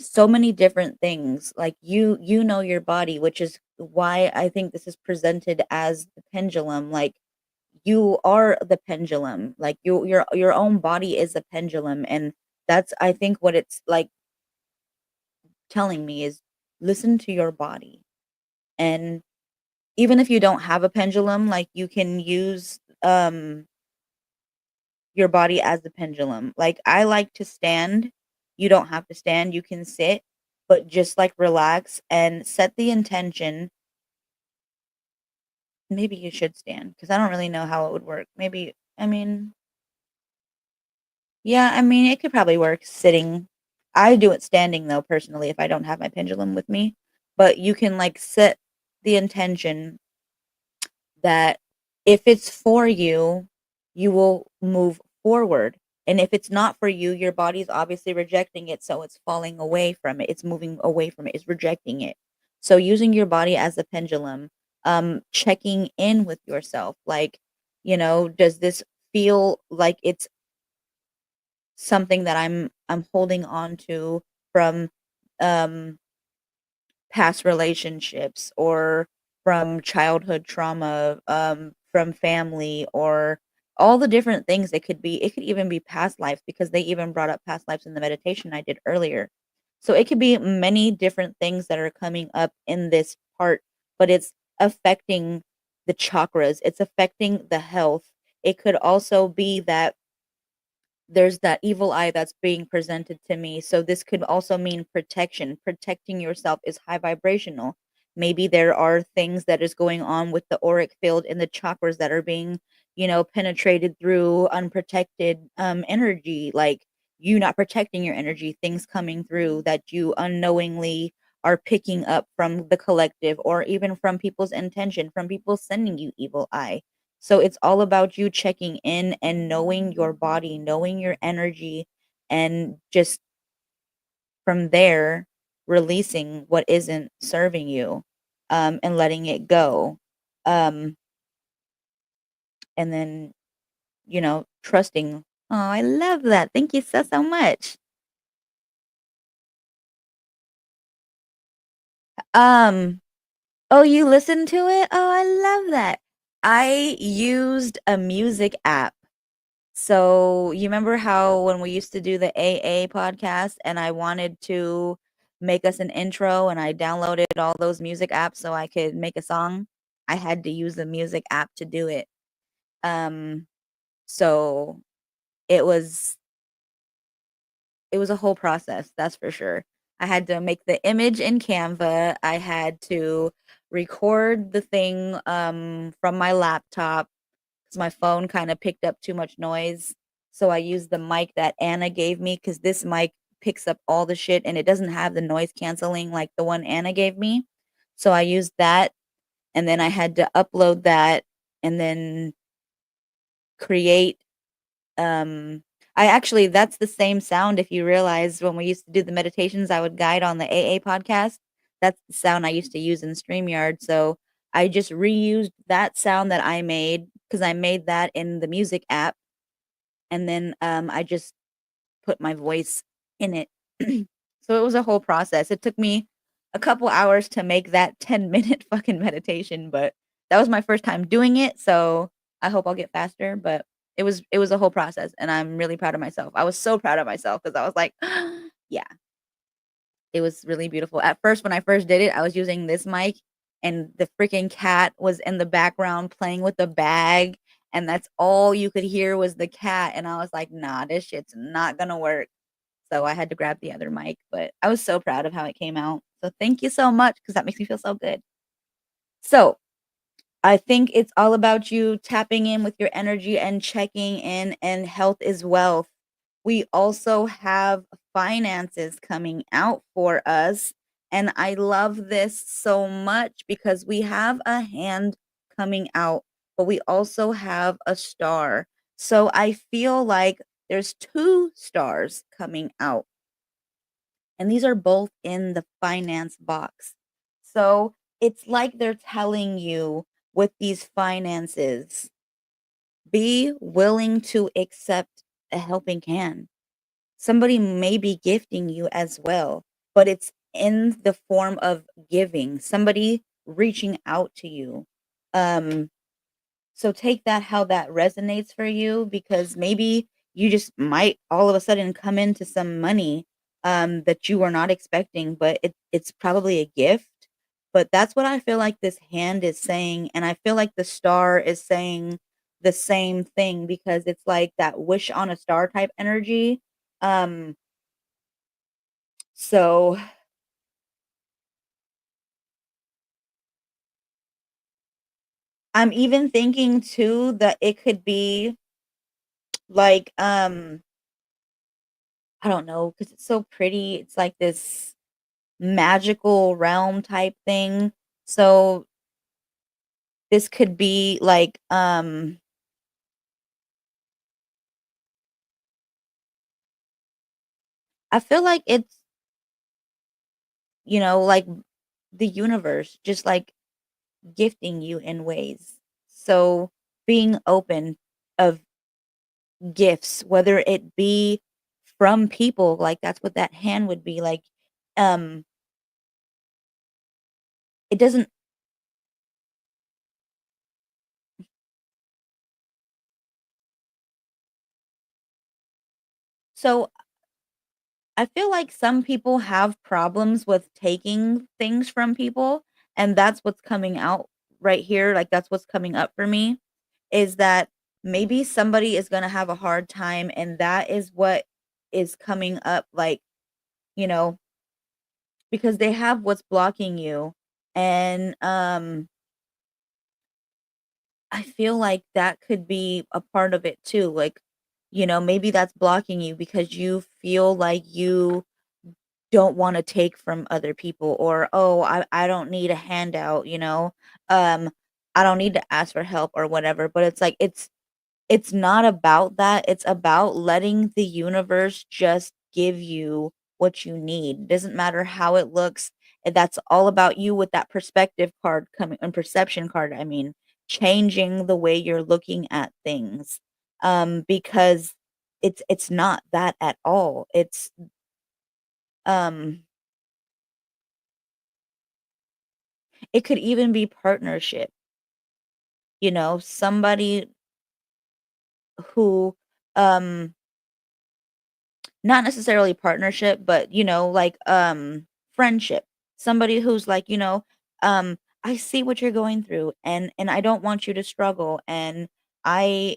so many different things. Like you know your body, which is why I think this is presented as the pendulum. Like you are the pendulum. Like your own body is a pendulum, and that's I think what it's like telling me is listen to your body. And even if you don't have a pendulum, like you can use your body as the pendulum. Like I like to stand. You don't have to stand, you can sit, but just like relax and set the intention. Maybe you should stand because I don't really know how it would work. Maybe, I mean, yeah, I mean, it could probably work sitting. I do it standing though, personally, if I don't have my pendulum with me. But you can like set the intention that if it's for you, you will move forward. And if it's not for you, your body's obviously rejecting it, so it's falling away from it. It's moving away from it. It's rejecting it. So using your body as a pendulum, checking in with yourself, like, does this feel like it's something that I'm holding on to from um past relationships or from childhood trauma, from family, or all the different things it could be. It could even be past lives because they even brought up past lives in the meditation I did earlier. So it could be many different things that are coming up in this part, but it's affecting the chakras, it's affecting the health. It could also be that there's that evil eye that's being presented to me. So this could also mean protection. Protecting yourself is high vibrational. Maybe there are things that is going on with the auric field and the chakras that are being, penetrated through unprotected energy, like you not protecting your energy, things coming through that you unknowingly are picking up from the collective or even from people's intention, from people sending you evil eye. So it's all about you checking in and knowing your body, knowing your energy, and just from there releasing what isn't serving you, and letting it go. Um, and then, trusting. Oh, I love that. Thank you so, so much. Um, oh, you listened to it? Oh, I love that. I used a music app. So, you remember how when we used to do the AA podcast and I wanted to make us an intro and I downloaded all those music apps so I could make a song? I had to use the music app to do it. Um, so it was it was a whole process, that's for sure. I had to make the image in Canva. I had to record the thing from my laptop because my phone kind of picked up too much noise. So I used the mic that Anna gave me because this mic picks up all the shit and it doesn't have the noise canceling like the one Anna gave me. So I used that, and then I had to upload that and then create um I actually that's the same sound. If you realize, when we used to do the meditations I would guide on the AA podcast, that's the sound I used to use in StreamYard. So I just reused that sound that I made because I made that in the music app, and then I just put my voice in it. So it was a whole process. It took me a couple hours to make that 10-minute fucking meditation, but that was my first time doing it, so I hope I'll get faster, but it was a whole process and I'm really proud of myself. I was so proud of myself because I was like, yeah, it was really beautiful. At first, when I first did it, I was using this mic and the freaking cat was in the background playing with the bag, and that's all you could hear was the cat, and I was like, "Nah, this shit's not gonna work." so I had to grab the other mic, but I was so proud of how it came out. So thank you so much because that makes me feel so good. So, I think it's all about you tapping in with your energy and checking in, and health is wealth. We also have finances coming out for us. And I love this so much because we have a hand coming out, but we also have a star. So I feel like there's two stars coming out, and these are both in the finance box. So it's like they're telling you with these finances, be willing to accept a helping hand. Somebody may be gifting you as well, but it's in the form of giving, somebody reaching out to you. Um, so take that how that resonates for you, because maybe you just might all of a sudden come into some money that you were not expecting, but it's probably a gift. But that's what I feel like this hand is saying. And I feel like the star is saying the same thing because it's like that wish on a star type energy. Um, so I'm even thinking too that it could be like I don't know, because it's so pretty. It's like this magical realm type thing. So this could be like I feel like it's, like the universe just like gifting you in ways. So being open of gifts, whether it be from people, like that's what that hand would be like. Um it doesn't so I feel like some people have problems with taking things from people, and that's what's coming out right here, like, that's what's coming up for me, is that maybe somebody is gonna have a hard time, and that is what is coming up, like, you know, because they have what's blocking you, and, I feel like that could be a part of it too, like, maybe that's blocking you because you feel like you don't wanna take from other people, or, "Oh, I don't need a handout," Um, "I don't need to ask for help," or whatever, but it's like, it's not about that, it's about letting the universe just give you what you need. It doesn't matter how it looks, that's all about you with that perspective card coming and perception card, I mean, changing the way you're looking at things, because it's not that at all. Um it could even be partnership, somebody who, um not necessarily partnership, but, like, friendship. Somebody who's like, "I see what you're going through, and I don't want you to struggle, and I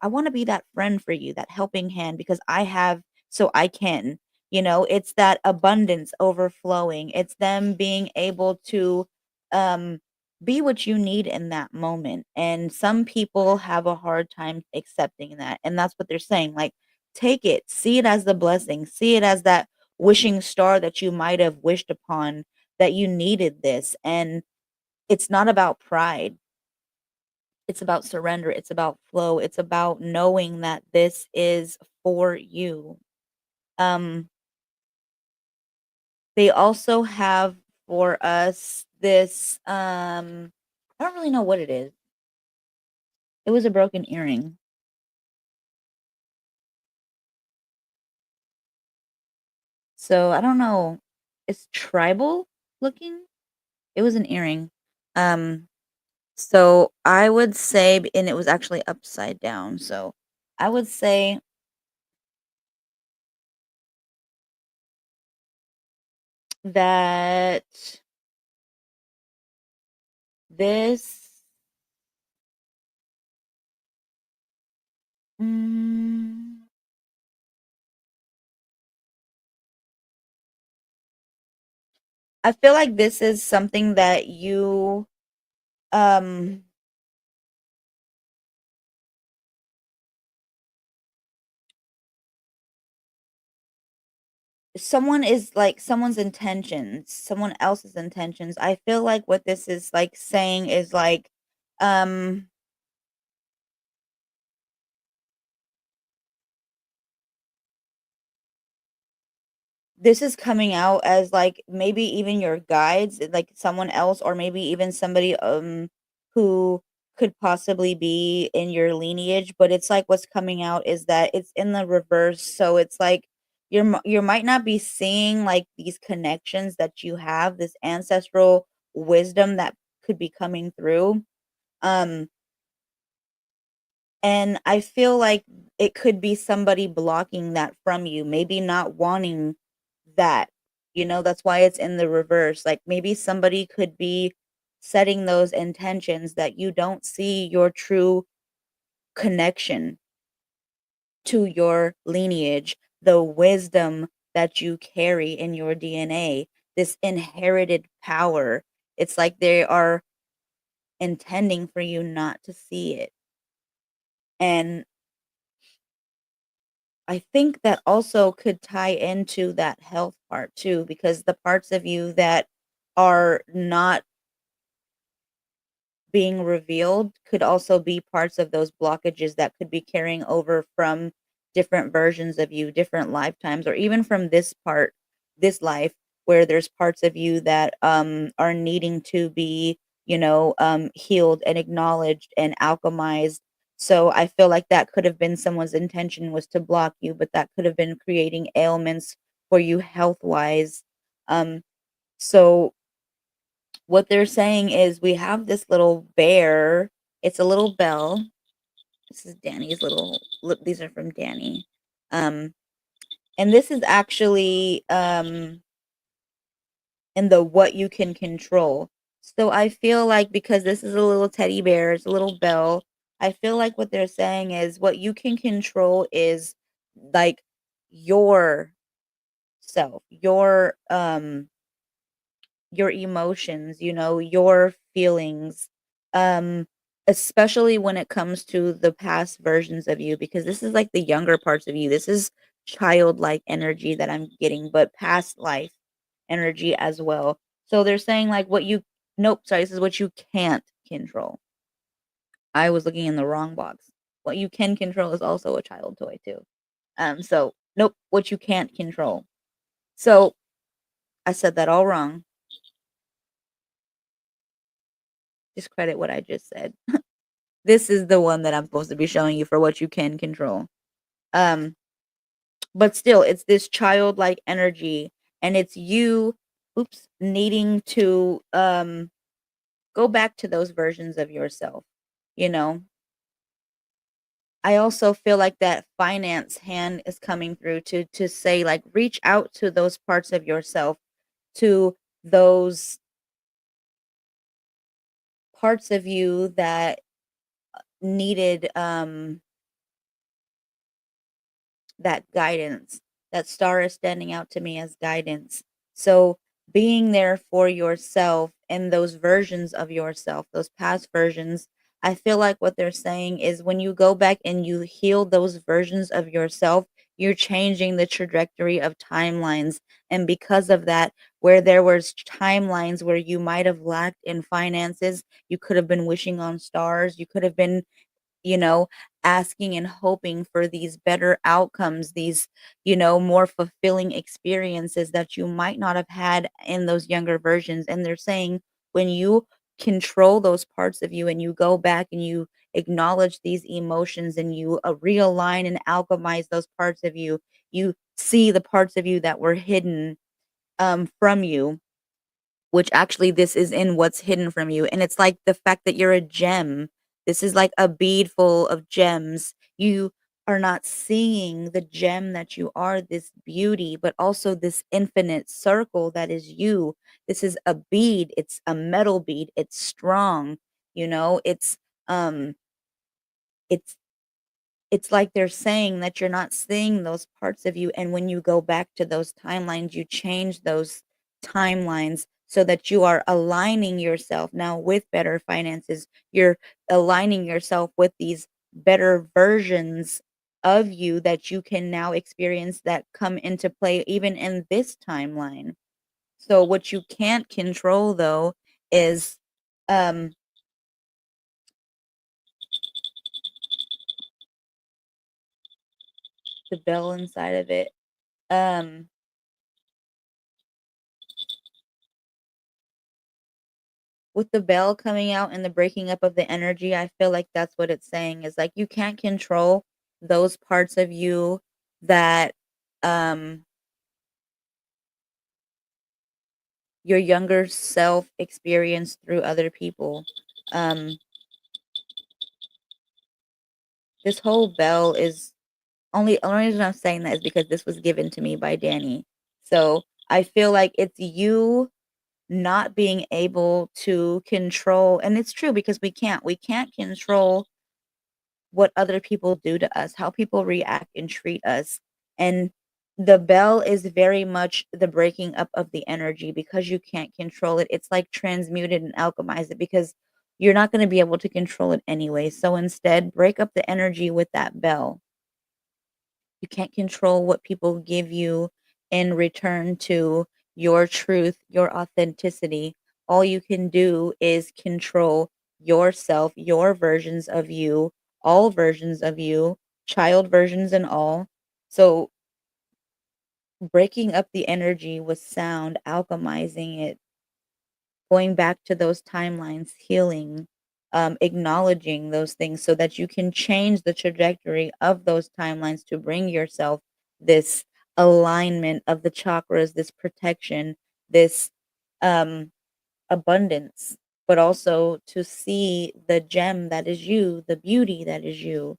wanna be that friend for you, that helping hand because I have so I can." It's that abundance overflowing. It's them being able to, um, be what you need in that moment, and some people have a hard time accepting that, and that's what they're saying, like, take it, see it as the blessing, see it as that wishing star that you might have wished upon, that you needed this, and it's not about pride, it's about surrender, it's about flow, it's about knowing that this is for you. Um, they also have for us this, I don't really know what it is. It was a broken earring. So, I don't know. It's tribal looking? It was an earring. Um So I would say and it was actually upside down, so I would say that this mm, I feel like this is something that you um someone is like someone's intentions, someone else's intentions. I feel like what this is like saying is like um this is coming out as like maybe even your guides, like someone else, or maybe even somebody who could possibly be in your lineage, but it's like what's coming out is that it's in the reverse. So it's like you might not be seeing like these connections that you have, this ancestral wisdom that could be coming through. Um and I feel like it could be somebody blocking that from you, maybe not wanting that. That's why it's in the reverse. Like maybe somebody could be setting those intentions that you don't see your true connection to your lineage, the wisdom that you carry in your DNA, this inherited power. It's like they are intending for you not to see it. And I think that also could tie into that health part too, because the parts of you that are not being revealed could also be parts of those blockages that could be carrying over from different versions of you, different lifetimes, or even from this life, where there's parts of you that are needing to be, healed and acknowledged and alchemized. So I feel like that could have been someone's intention, was to block you, but that could have been creating ailments for you health wise. So what they're saying is we have this little bear. It's a little bell. This is Danny's little look, these are from Danny. Um, and this is actually in the what you can control. So I feel like because this is a little teddy bear, it's a little bell, I feel like what they're saying is what you can control is like your self, your emotions, your feelings, um, especially when it comes to the past versions of you, because this is like the younger parts of you. This is childlike energy that I'm getting, but past life energy as well. So they're saying like nope, sorry, this is what you can't control. I was looking in the wrong box. What you can control is also a child toy too. So nope, what you can't control. So I said that all wrong. Discredit what I just said. This is the one that I'm supposed to be showing you for what you can control. Um, but still, it's this childlike energy, and it's you, oops, needing to go back to those versions of yourself. You know, I also feel like that finance hand is coming through to say like reach out to those parts of yourself, to those parts of you that needed that guidance. That star is standing out to me as guidance. So being there for yourself and those versions of yourself, those past versions, I feel like what they're saying is when you go back and you heal those versions of yourself, you're changing the trajectory of timelines. And because of that, where there was timelines where you might have lacked in finances, you could have been wishing on stars, you could have been, you know, asking and hoping for these better outcomes, these, more fulfilling experiences that you might not have had in those younger versions. And they're saying when you control those parts of you and you go back and you acknowledge these emotions and you realign and alchemize those parts of you, you see the parts of you that were hidden from you, which actually this is in what's hidden from you. And it's like the fact that you're a gem. This is like a bead full of gems. You are not seeing the gem that you are, this beauty, but also this infinite circle that is you. This is a bead. It's a metal bead. It's strong. It's um it's it's like they're saying that you're not seeing those parts of you, and when you go back to those timelines, you change those timelines so that you are aligning yourself now with better finances. You're aligning yourself with these better versions of you that you can now experience that come into play even in this timeline. So what you can't control though is um the bell inside of it. Um with the bell coming out and the breaking up of the energy, I feel like that's what it's saying is like you can't control those parts of you that um your younger self experienced through other people. Um this whole bell is only reason I'm saying that is because this was given to me by Danny. So I feel like it's you not being able to control, and it's true because we can't control what other people do to us, how people react and treat us. And the bell is very much the breaking up of the energy because you can't control it. It's like transmuted and alchemize it because you're not going to be able to control it anyway. So instead, break up the energy with that bell. You can't control what people give you in return to your truth, your authenticity. All you can do is control yourself, your versions of you, all versions of you, child versions and all. So breaking up the energy with sound, alchemizing it, going back to those timelines, healing, acknowledging those things so that you can change the trajectory of those timelines to bring yourself this alignment of the chakras, this protection, this um, abundance, but also to see the gem that is you, the beauty that is you,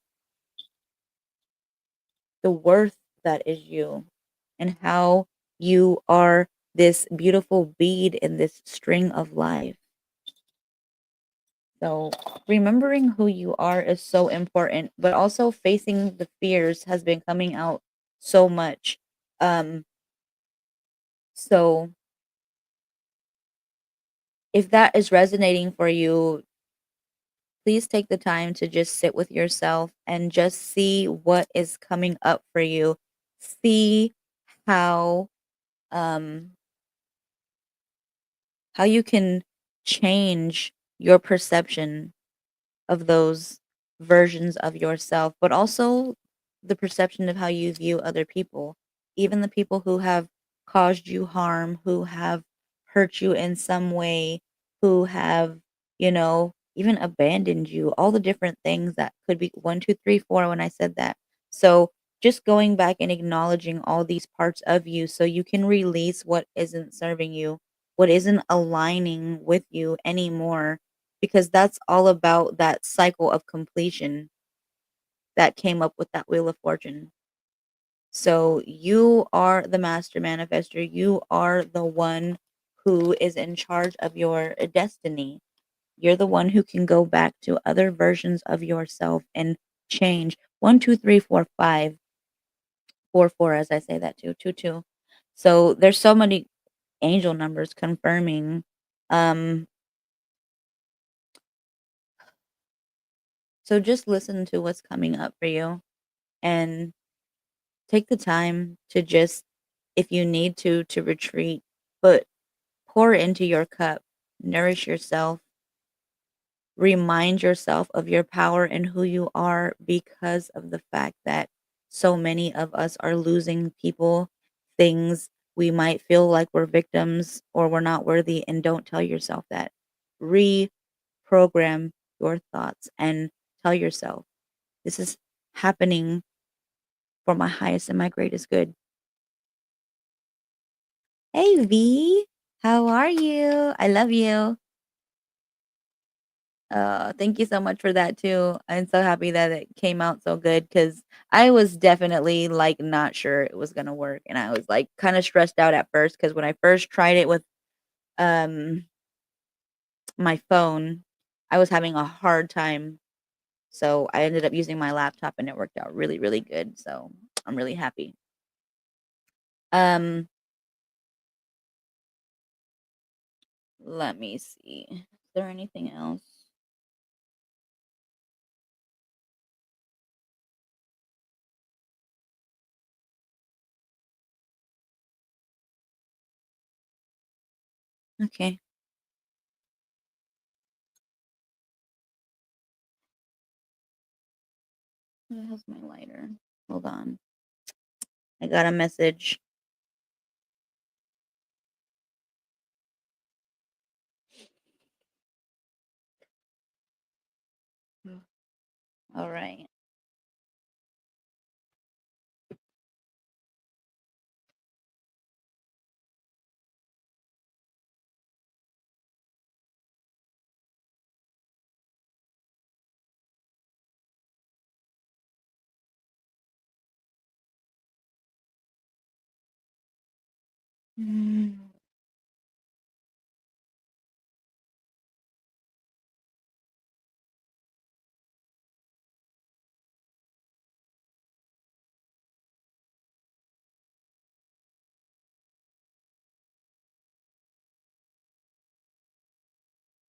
the worth that is you, and how you are this beautiful bead in this string of life. So, remembering who you are is so important, but also facing the fears has been coming out so much. Um, so if that is resonating for you, please take the time to just sit with yourself and just see what is coming up for you. See how um how you can change your perception of those versions of yourself, but also the perception of how you view other people, even the people who have caused you harm, who have hurt you in some way, who have, even abandoned you, all the different things that could be one, two, three, four when I said that. So just going back and acknowledging all these parts of you so you can release what isn't serving you, what isn't aligning with you anymore, because that's all about that cycle of completion that came up with that Wheel of Fortune. So you are the master manifester. You are the one who is in charge of your destiny. You're the one who can go back to other versions of yourself and change. One, two, three, four, five, four, four, as I say that too, two, two. So there's so many angel numbers confirming. Um, so just listen to what's coming up for you and take the time to just, if you need to retreat, but pour into your cup, nourish yourself, remind yourself of your power and who you are because of the fact that so many of us are losing people, things. We might feel like we're victims or we're not worthy, and don't tell yourself that. Reprogram your thoughts and tell yourself, this is happening for my highest and my greatest good. Hey V, how are you? I love you. Thank you so much for that too. I'm so happy that it came out so good because I was definitely like not sure it was gonna work, and I was like kind of stressed out at first because when I first tried it with um my phone, I was having a hard time. So I ended up using my laptop and it worked out really, really good. So I'm really happy. Um, Let me see. Is there anything else? Okay. Where the hell's my lighter? Hold on. I got a message. All right. Mm.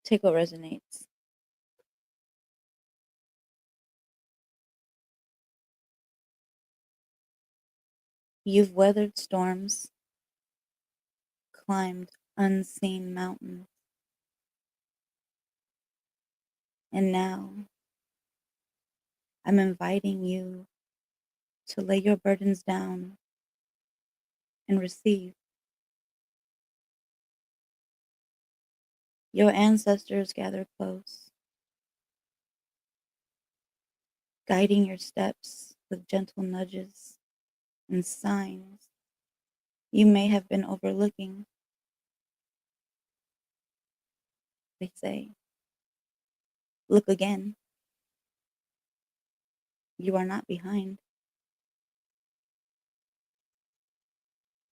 Take what resonates. You've weathered storms, climbed unseen mountains, and now I'm inviting you to lay your burdens down and receive. Your ancestors gather close, guiding your steps with gentle nudges and signs you may have been overlooking. They say, look again. You are not behind.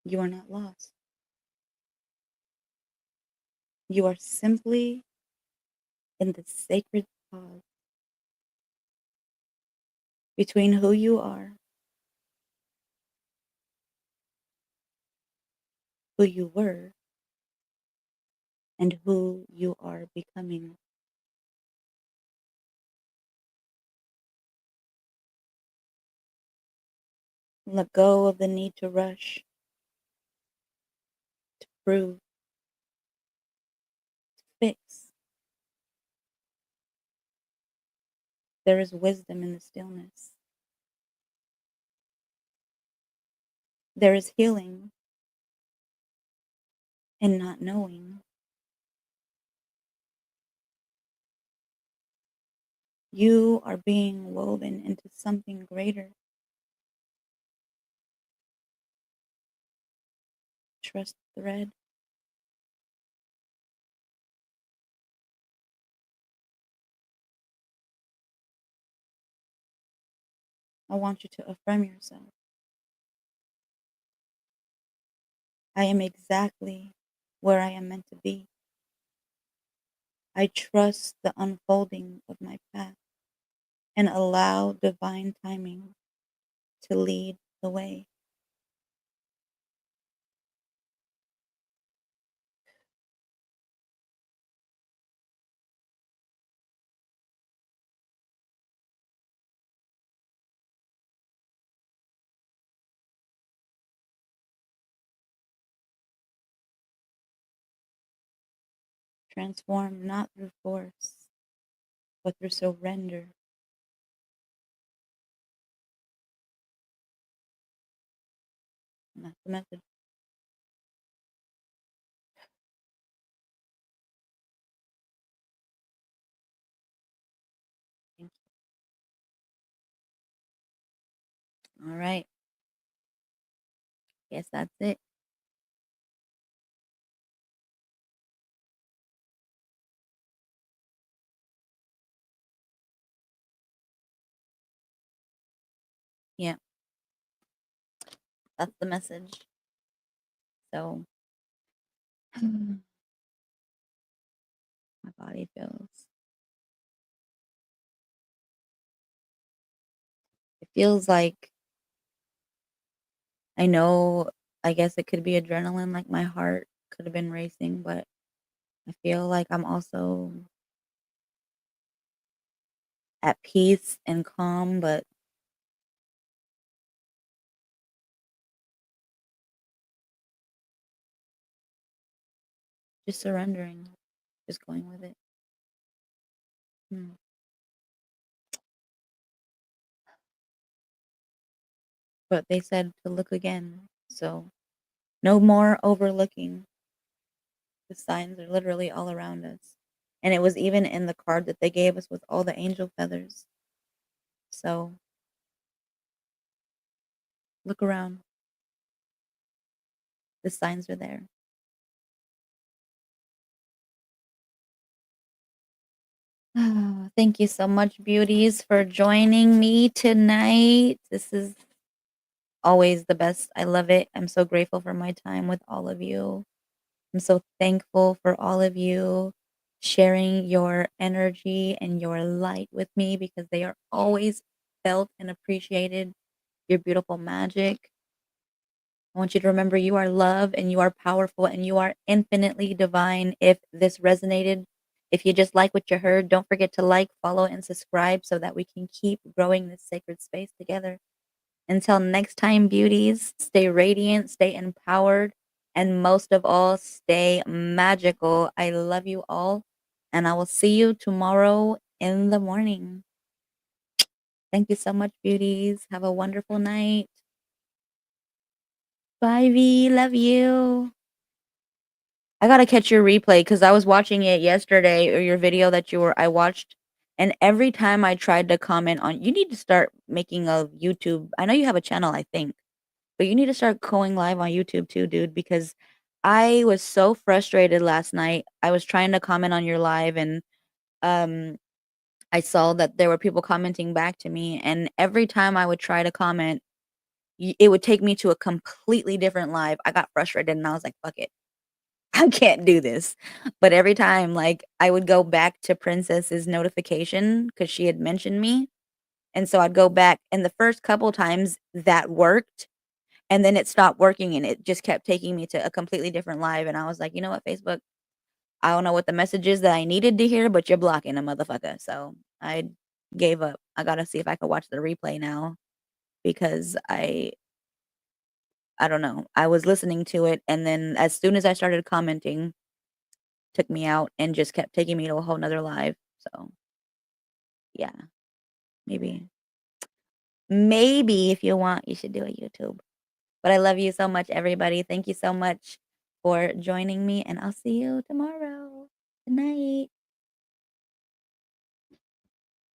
You are not lost. You are simply in the sacred pause between who you are, who you were, and who you are becoming. Let go of the need to rush, to prove, to fix. There is wisdom in the stillness. There is healing in not knowing. You are being woven into something greater. Trust the thread. I want you to affirm yourself. I am exactly where I am meant to be. I trust the unfolding of my path and allow divine timing to lead the way. Transform not through force, but through surrender. And that's the message. Thank you. All right. Guess that's it. Yeah, that's the message. So my body feels, it feels like, I know, I guess it could be adrenaline, like my heart could have been racing, but I feel like I'm also at peace and calm, but just surrendering, just going with it. Mm. But they said to look again, so no more overlooking. The signs are literally all around us. And it was even in the card that they gave us with all the angel feathers. So look around. The signs are there. Thank you so much, beauties, for joining me tonight. This is always the best. I love it. I'm so grateful for my time with all of you. I'm so thankful for all of you sharing your energy and your light with me because they are always felt and appreciated. Your beautiful magic. I want you to remember you are love and you are powerful and you are infinitely divine. If this resonated, if you just like what you heard, don't forget to like, follow, and subscribe so that we can keep growing this sacred space together. Until next time, beauties, stay radiant, stay empowered, and most of all, stay magical. I love you all, and I will see you tomorrow in the morning. Thank you so much, beauties. Have a wonderful night. Bye, V. Love you. I gotta catch your replay because I was watching it yesterday or your video that I watched, and every time I tried to comment on, you need to start making a YouTube. I know you have a channel, I think, but you need to start going live on YouTube too, dude, because I was so frustrated last night. I was trying to comment on your live and um I saw that there were people commenting back to me, and every time I would try to comment, it would take me to a completely different live. I got frustrated and I was like, fuck it. I can't do this. But every time, like, I would go back to Princess's notification because she had mentioned me. And so I'd go back, and the first couple times that worked, and then it stopped working, and it just kept taking me to a completely different live. And I was like, you know what, Facebook? I don't know what the message is that I needed to hear, but you're blocking a motherfucker. So I gave up. I gotta see if I can watch the replay now because I don't know. I was listening to it, and then as soon as I started commenting, took me out and just kept taking me to a whole nother live. So yeah, maybe maybe if you want, you should do a YouTube. But I love you so much, everybody. Thank you so much for joining me, and I'll see you tomorrow. Good night.